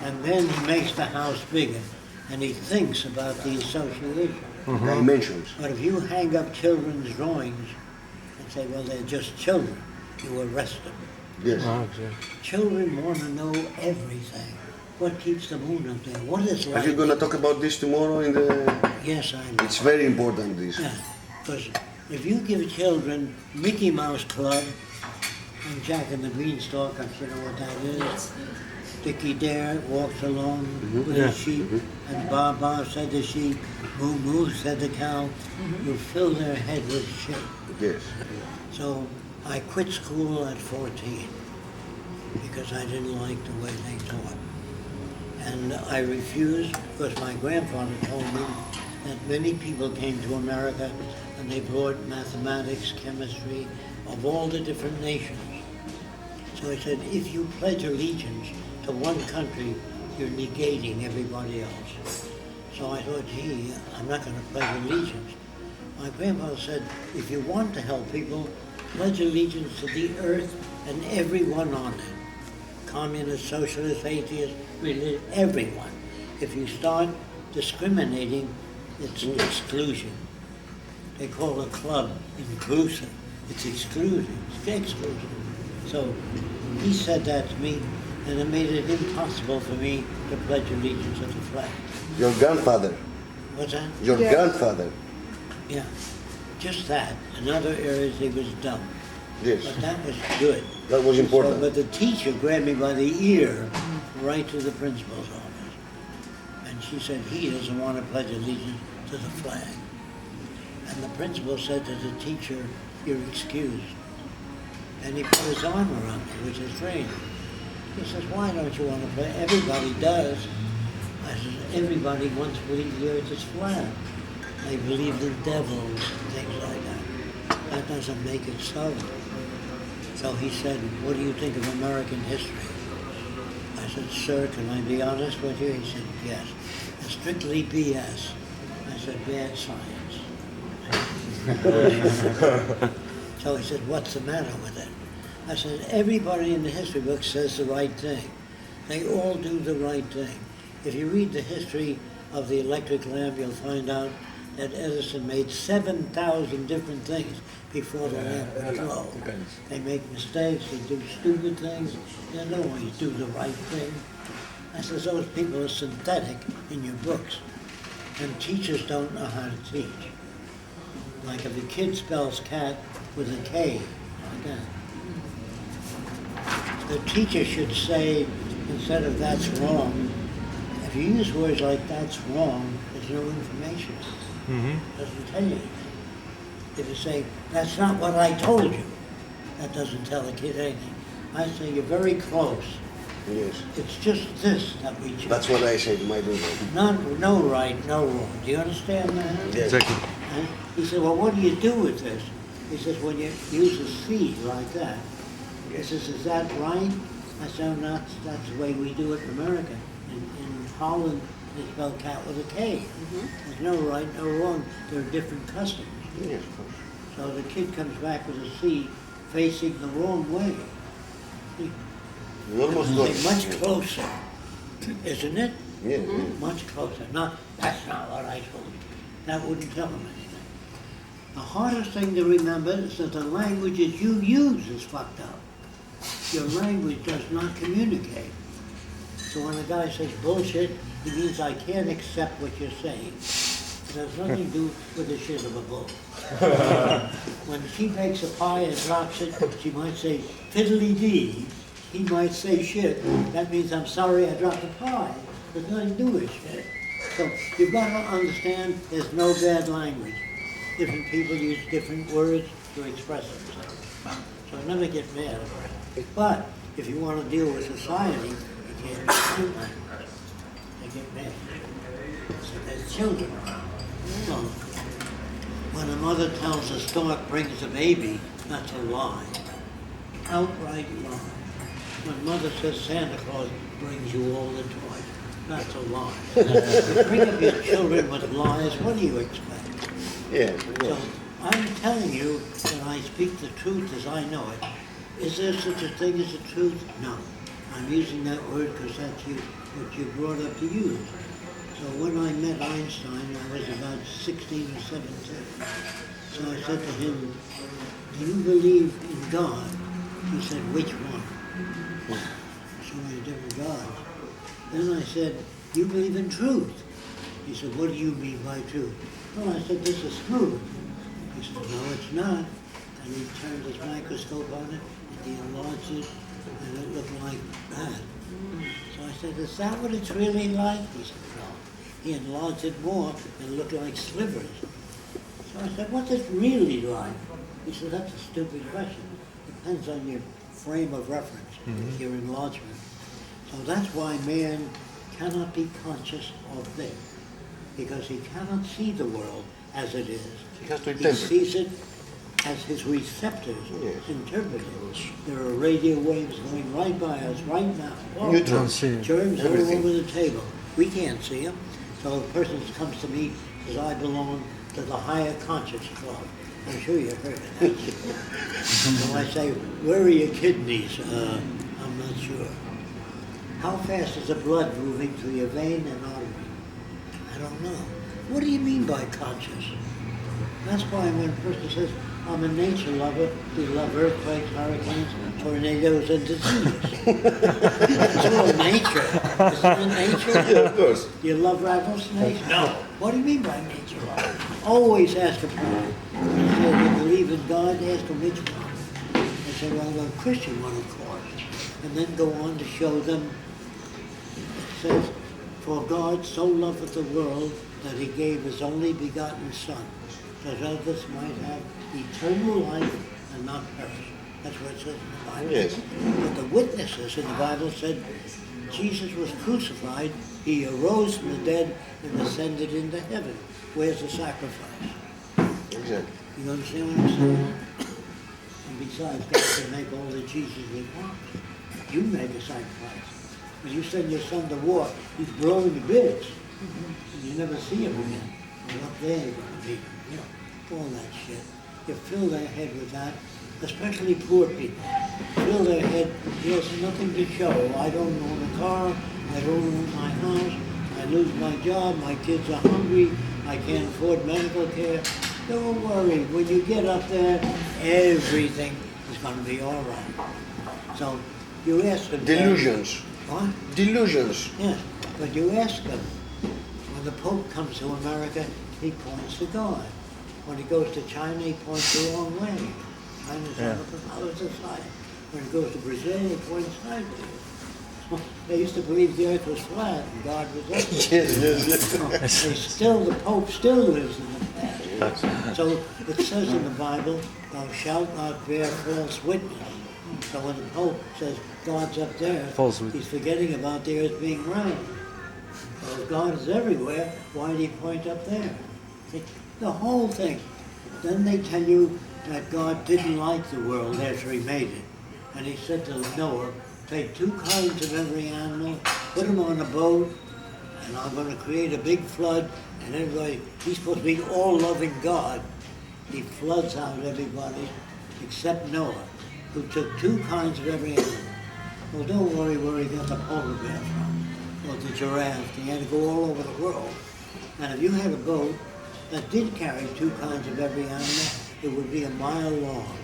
And then he makes the house bigger, and he thinks about the association. Dimensions. But if you hang up children's drawings and say, well, they're just children, you arrest them. Yes. Children want to know everything. What keeps the moon up there? What is light? Are you going to talk about this tomorrow in the... Yes, I know. It's very important, this. Yeah, because if you give children Mickey Mouse Club and Jack and the Beanstalk, if you know what that is, Dickie Dare walks along with his sheep, and Ba said the sheep, Moo Moo said the cow, you fill their head with shit. Yes. So I quit school at 14 because I didn't like the way they taught. And I refused because my grandfather told me that many people came to America and they brought mathematics, chemistry, of all the different nations. So he said, if you pledge allegiance to one country, you're negating everybody else. So I thought, gee, I'm not going to pledge allegiance. My grandfather said, if you want to help people, pledge allegiance to the earth and everyone on it. Communist, socialist, atheist, religious, everyone. If you start discriminating, it's exclusion. They call a club inclusive. It's exclusion. It's exclusion. So he said that to me, and it made it impossible for me to pledge allegiance to the flag. Your grandfather. What's that? Your Yeah. grandfather. Yeah, just that. In other areas, he was dumb. Yes. But that was good. That was important. So, but the teacher grabbed me by the ear right to the principal's office. And she said he doesn't want to pledge allegiance to the flag. And the principal said to the teacher, "You're excused." And he put his arm around her, which is training. He says, "Why don't you want to play?" "Everybody does." I said, "Everybody once believed the earth is flat. They believed in devils and things like that. That doesn't make it so." So he said, "What do you think of American history?" I said, "Sir, can I be honest with you?" He said, "Yes." "It's strictly BS." I said, "Bad science." So he said, "What's the matter with it?" I said, "Everybody in the history book says the right thing. They all do the right thing. If you read the history of the electric lamp, you'll find out that Edison made 7,000 different things before the lamp would glow. They make mistakes, they do stupid things, they don't always do the right thing." I said, "Those people are synthetic in your books, and teachers don't know how to teach. Like if a kid spells cat with a K, like that. The teacher should say, instead of 'that's wrong,' if you use words like 'that's wrong,' there's no information. Doesn't tell you anything. If you say, 'that's not what I told you,' that doesn't tell a kid anything. I say, 'you're very close. Yes. It's just this that we choose.' That's what I say to my daughter. No right, no wrong. Do you understand that? Yes. Exactly. And he said, 'Well, what do you do with this?' He says, 'When you use a C like that,' he says, 'is that right?' I said, "No, that's the way we do it in America. In Holland, they spell cat with a K. There's no right, no wrong. There are different customs. Yes, of course. So the kid comes back with a C facing the wrong way. You almost got Say, much closer, isn't it? Yeah, Much closer. Not, that's not what I told you. That wouldn't tell them anything. The hardest thing to remember is that the languages you use is fucked up. Your language does not communicate. So when a guy says bullshit, he means I can't accept what you're saying. It has nothing to do with the shit of a bull. When she bakes a pie and drops it, she might say fiddly-dee. He might say shit. That means I'm sorry I dropped the pie. There's nothing to do with shit. So you've got to understand there's no bad language. Different people use different words to express themselves. So never get mad about it. But if you want to deal with society, you can't do language. They get mad. So there's children. So when a mother tells a stork brings a baby, that's a lie. Outright lie. When mother says Santa Claus brings you all the toys, that's a lie. Bring up your children with lies, what do you expect? yeah. So I'm telling you that I speak the truth as I know it. Is there such a thing as the truth? No. I'm using that word because that's what you brought up to use. So when I met Einstein, I was about 16 or 17. So I said to him, "Do you believe in God?" He said, "Which one?" So many different gods. Then I said, "Do you believe in truth?" He said, "What do you mean by truth?" Well, I said, "This is smooth." He said, "No, it's not." And he turned his microscope on it, and he enlarged it, and it looked like that. So I said, "Is that what it's really like?" He said, "No." He enlarged it more, and it looked like slivers. So I said, "What's it really like?" He said, "That's a stupid question. Depends on your frame of reference, your enlargement." So that's why man cannot be conscious of things, because he cannot see the world as it is. He has to He interpret. sees it as his receptors interpret it. There are radio waves going right by us right now. Neutrons. Germs all Everything. over the table. We can't see them. So a person comes to me says, "I belong to the higher conscious club." I'm sure you've heard of that. So I say, "Where are your kidneys?" I'm not sure. "How fast is the blood moving through your vein and artery?" I don't know. What do you mean by conscious? That's why when a person says, "I'm a nature lover," we love earthquakes, hurricanes, tornadoes, and disease. It's all nature. Isn't it nature? Yeah, of course. Do you love rattlesnakes? No. What do you mean by nature love? Always ask a person. When you say you believe in God, ask them which one. They say, "Well, the Christian one, of course." And then go on to show them. It says, For God so loveth the world that he gave his only begotten Son, that others might have eternal life and not perish. That's what it says in the Bible. Yes. But the witnesses in the Bible said Jesus was crucified, he arose from the dead and ascended into heaven. Where's the sacrifice? Exactly. You understand what I'm saying? And besides, God can make all the Jesus he wants. You make a sacrifice. When you send your son to war, he's blown to bits. And you never see him again. And up there you're going to meet him. You know, all that shit. You fill their head with that, especially poor people. Fill their head, there's nothing to show. I don't own a car, I don't own my house, I lose my job, my kids are hungry, I can't afford medical care. Don't worry, when you get up there, everything is going to be all right. So you ask them. Delusions. What? Delusions. Yes, but you ask them. When the Pope comes to America, he points to God. When he goes to China, he points the wrong way. China's on the opposite side. When he goes to Brazil, he points sideways. They used to believe the earth was flat and God was up there. The Pope still lives in the past. So it says in the Bible, thou shalt not bear false witness. So when the Pope says God's up there, he's forgetting about the earth being round. So if God is everywhere, why did he point up there? The whole thing. Then they tell you that God didn't like the world after he made it. And he said to Noah, take 2 kinds of every animal, put them on a boat, and I'm going to create a big flood, and everybody, he's supposed to be all-loving God. He floods out everybody except Noah, who took 2 kinds of every animal. Well, don't worry where he got the polar bear from, or the giraffe. He had to go all over the world. And if you had a boat that did carry 2 kinds of every animal, it would be a mile long.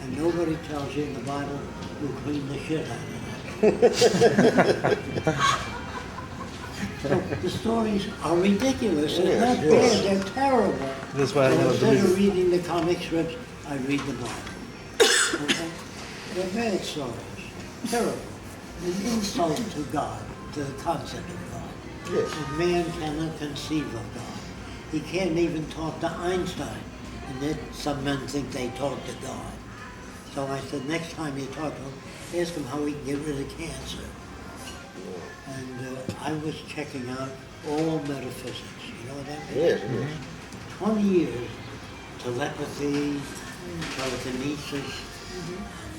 And nobody tells you in the Bible who cleaned the shit out of it. So the stories are ridiculous. They're not bad, they're terrible. That's why I So never instead of believe. reading the comic strips, I read the Bible. Okay? They're bad stories. Terrible. An insult to God, to the concept of God. Yes. And man cannot conceive of God. He can't even talk to Einstein. And then some men think they talk to God. So I said, next time you talk to him, ask him how he can get rid of cancer. And I was checking out all metaphysics. You know what that means? Yes. 20 years, telepathy, telekinesis,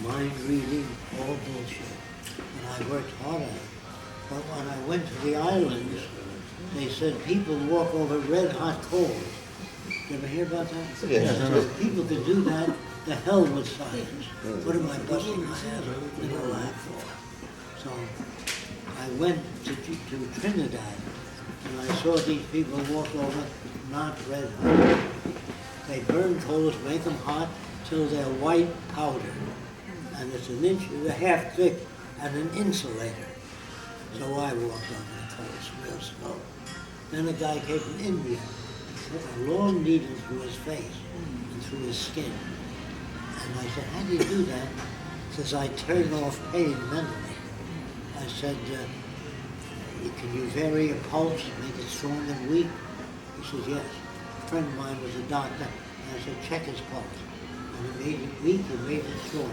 mind reading, all bullshit. And I worked hard at it. But when I went to the islands, they said people walk over red hot coals. You ever hear about that? Yes. If people could do that, the hell with science. What am I busting my ass in a lab for? So I went to Trinidad and I saw these people walk over not red hot. They burn coals, make them hot till they're white powder. And it's 1.5 inches thick and an insulator. So I walked over the coals real slow. Then a guy came from India and put a long needle through his face and through his skin. And I said, how do you do that? He says, I turn off pain mentally. I said, can you vary your pulse, make it strong and weak? He says, yes. A friend of mine was a doctor, and I said, check his pulse. And it made it weak and made it strong.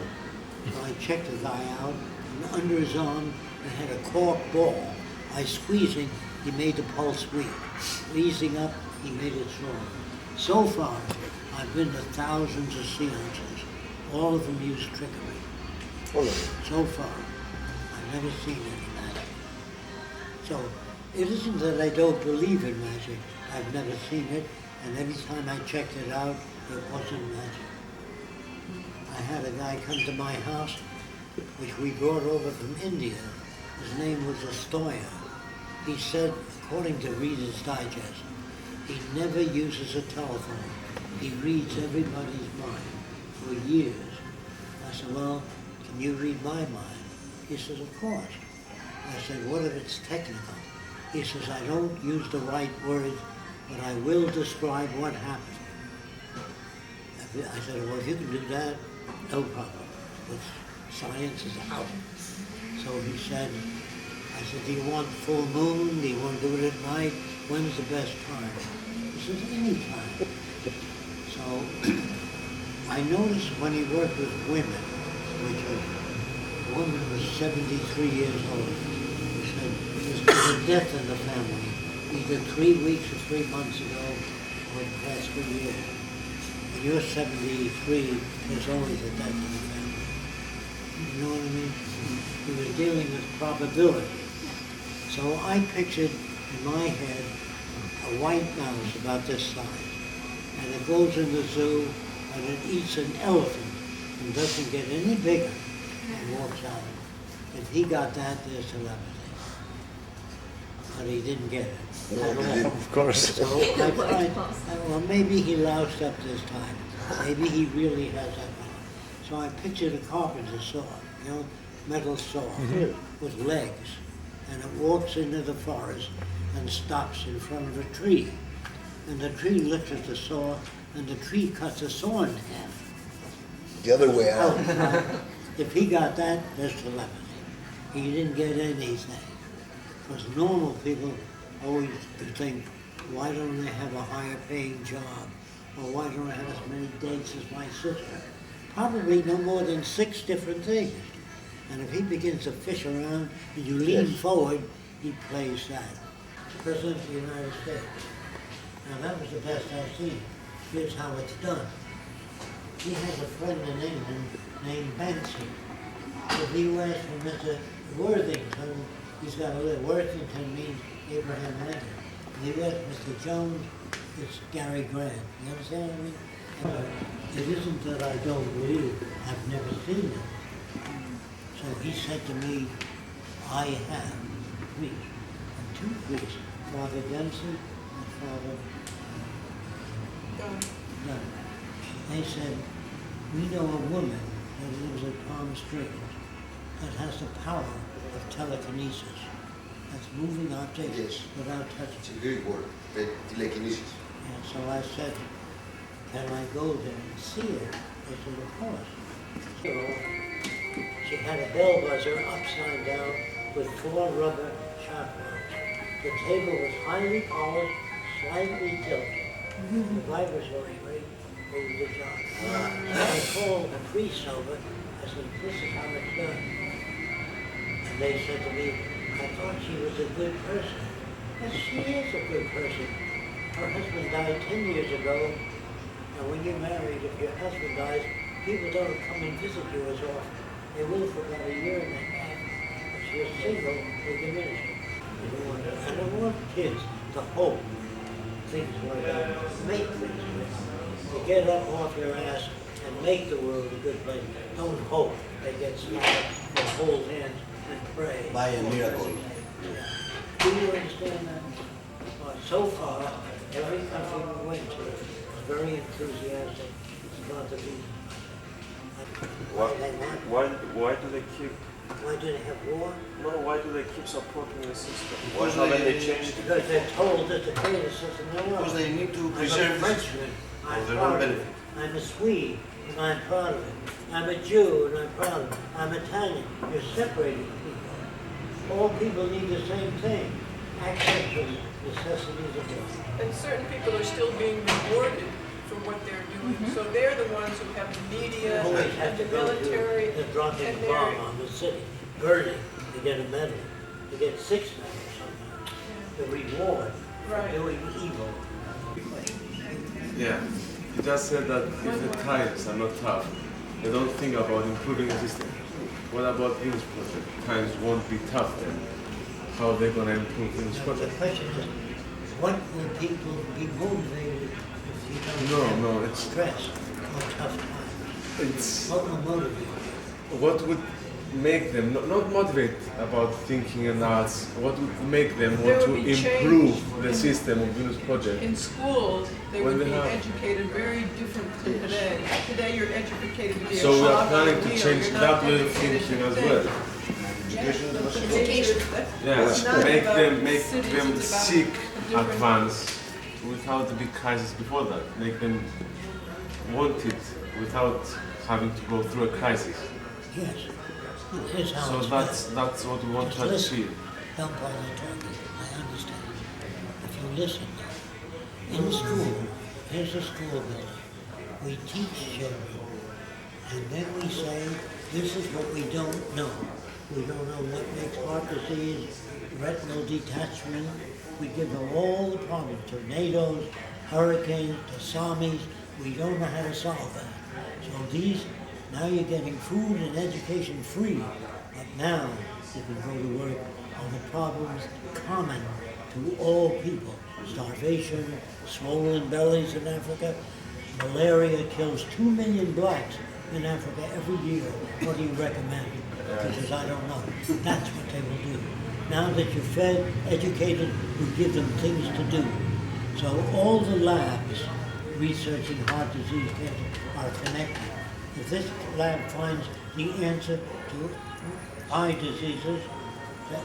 So I checked the guy out, and under his arm, it had a cork ball. By squeezing, he made the pulse weak. Squeezing up, he made it strong. So far, I've been to thousands of seances. All of them use trickery. All of them. So far, I've never seen any magic. So it isn't that I don't believe in magic. I've never seen it, and every time I checked it out, it wasn't magic. I had a guy come to my house, which we brought over from India. His name was Astoya. He said, according to Reader's Digest, he never uses a telephone. He reads everybody's mind for years. I said, well, can you read my mind? He says, of course. I said, what if it's technical? He says, I don't use the right words, but I will describe what happened. I said, well, if you can do that, no problem. But science is out. So he said, I I said, do you want full moon? Do you want to do it at night? When's the best time? He says, any time. So I noticed when he worked with women, which was, a woman was 73 years old. He said, there's a death in the family, either 3 weeks or 3 months ago, or the past 3 years. When you're 73, there's always a death in the family. You know what I mean? He was dealing with probability. So I pictured in my head a white mouse about this size, and it goes in the zoo and it eats an elephant and doesn't get any bigger and walks out. If he got that, there's telepathy. But he didn't get it. Of course. So I tried, well, maybe he loused up this time. Maybe he really has that power. So I pictured a carpenter's saw, you know, metal saw with legs, and it walks into the forest and stops in front of a tree. And the tree looks at the saw, and the tree cuts the saw in half. The other way out. If he got that, there's telepathy. He didn't get anything. Because normal people always think, why don't I have a higher paying job? Or why don't I have as many dates as my sister? Probably no more than 6 different things. And if he begins to fish around and you lean forward, he plays that. President of the United States. Now that was the best I've seen. Here's how it's done. He has a friend in England named Banksy. If you ask for Mr. Worthington, he's got a little, Worthington means Abraham Lincoln. If you ask Mr. Jones, it's Gary Grant. You understand what I mean? It isn't that I don't believe, I've never seen it. So he said to me, I have 3 and 2 priests, Father Dempsey and Father Dunn. They said, we know a woman that lives at Palm Springs that has the power of telekinesis. That's moving objects without touching. It's a Greek word, telekinesis. And so I said, can I go there and see her? They said, of course. So she had a bell buzzer upside down with 4 rubber sharp rods. The table was highly polished, slightly tilted. The vibratory rate moved the jar. I called the priest over. I said, this is how it's done. And they said to me, I thought she was a good person. Yes, she is a good person. Her husband died 10 years ago. And when you're married, if your husband dies, people don't come and visit you as often. They will for about a year and a half. If you're single, they diminish it. I don't want kids to hope things work out, make things work. To get up off your ass and make the world a good place. Don't hope they get smart and hold hands and pray. By a miracle. Do you understand that? So far, every country we went to was very enthusiastic about the beach. Why do they keep? Why do they have war? No, why do they keep supporting the system? Why haven't they changed it? Because they're told that the creative system they want. Because they need to I'm a preserve Frenchman, I'm their proud own of it. benefit. I'm a Swede, and I'm proud of it. I'm a Jew, and I'm proud of it. I'm Italian. You're separating people. All people need the same thing. Access to necessities of life. And certain people are still being rewarded for what they're doing. So they're the ones who have the media Always have and to the go military. through the dropping and a they're- bomb on the city, burning to get a medal, to get 6 medals sometimes. The reward for Right. doing evil. Yeah, you just said that if the times are not tough, they don't think about improving the system. What about Venus Project? Times won't be tough then. How are they going to improve Venus The Project? question is, what will people be motivated if you don't No, have it's stress or tough times? it's What will motivate? what would make them not motivate about thinking and arts. What would make them There want to would be improve change the system of Venus Project? In schools, they When would they be have- educated very different than today. Today, you're educated to be a So we are shop planning to deal. change You're that not way of educated thinking to as think. well. Education. Yeah, It's not make about them cities, them it's about seek a different- advance without the big crisis before that. Make them want it without having to go through a crisis. Yes. Here's how So it's that's what we want to Just listen. achieve. don't call it talking, I understand. If you listen though, in school, here's a school building, we teach children, and then we say, this is what we don't know. We don't know what makes heart disease, retinal detachment. We give them all the problems, tornadoes, hurricanes, tsunamis. We don't know how to solve that. So these, now you're getting food and education free, but now you can go to work on the problems common to all people. Starvation, swollen bellies in Africa. Malaria kills 2 million blacks in Africa every year. What do you recommend? Because I don't know. That's what they will do. Now that you're fed, educated, we give them things to do. So all the labs researching heart disease cancer are connected. If this lab finds the answer to eye diseases,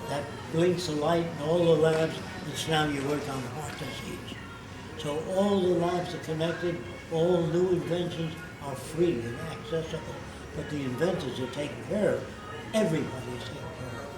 that blinks a light in all the labs, it's now you work on heart disease. So all the labs are connected, all new inventions are free and accessible, but the inventors are taken care of. Everybody is taken care of.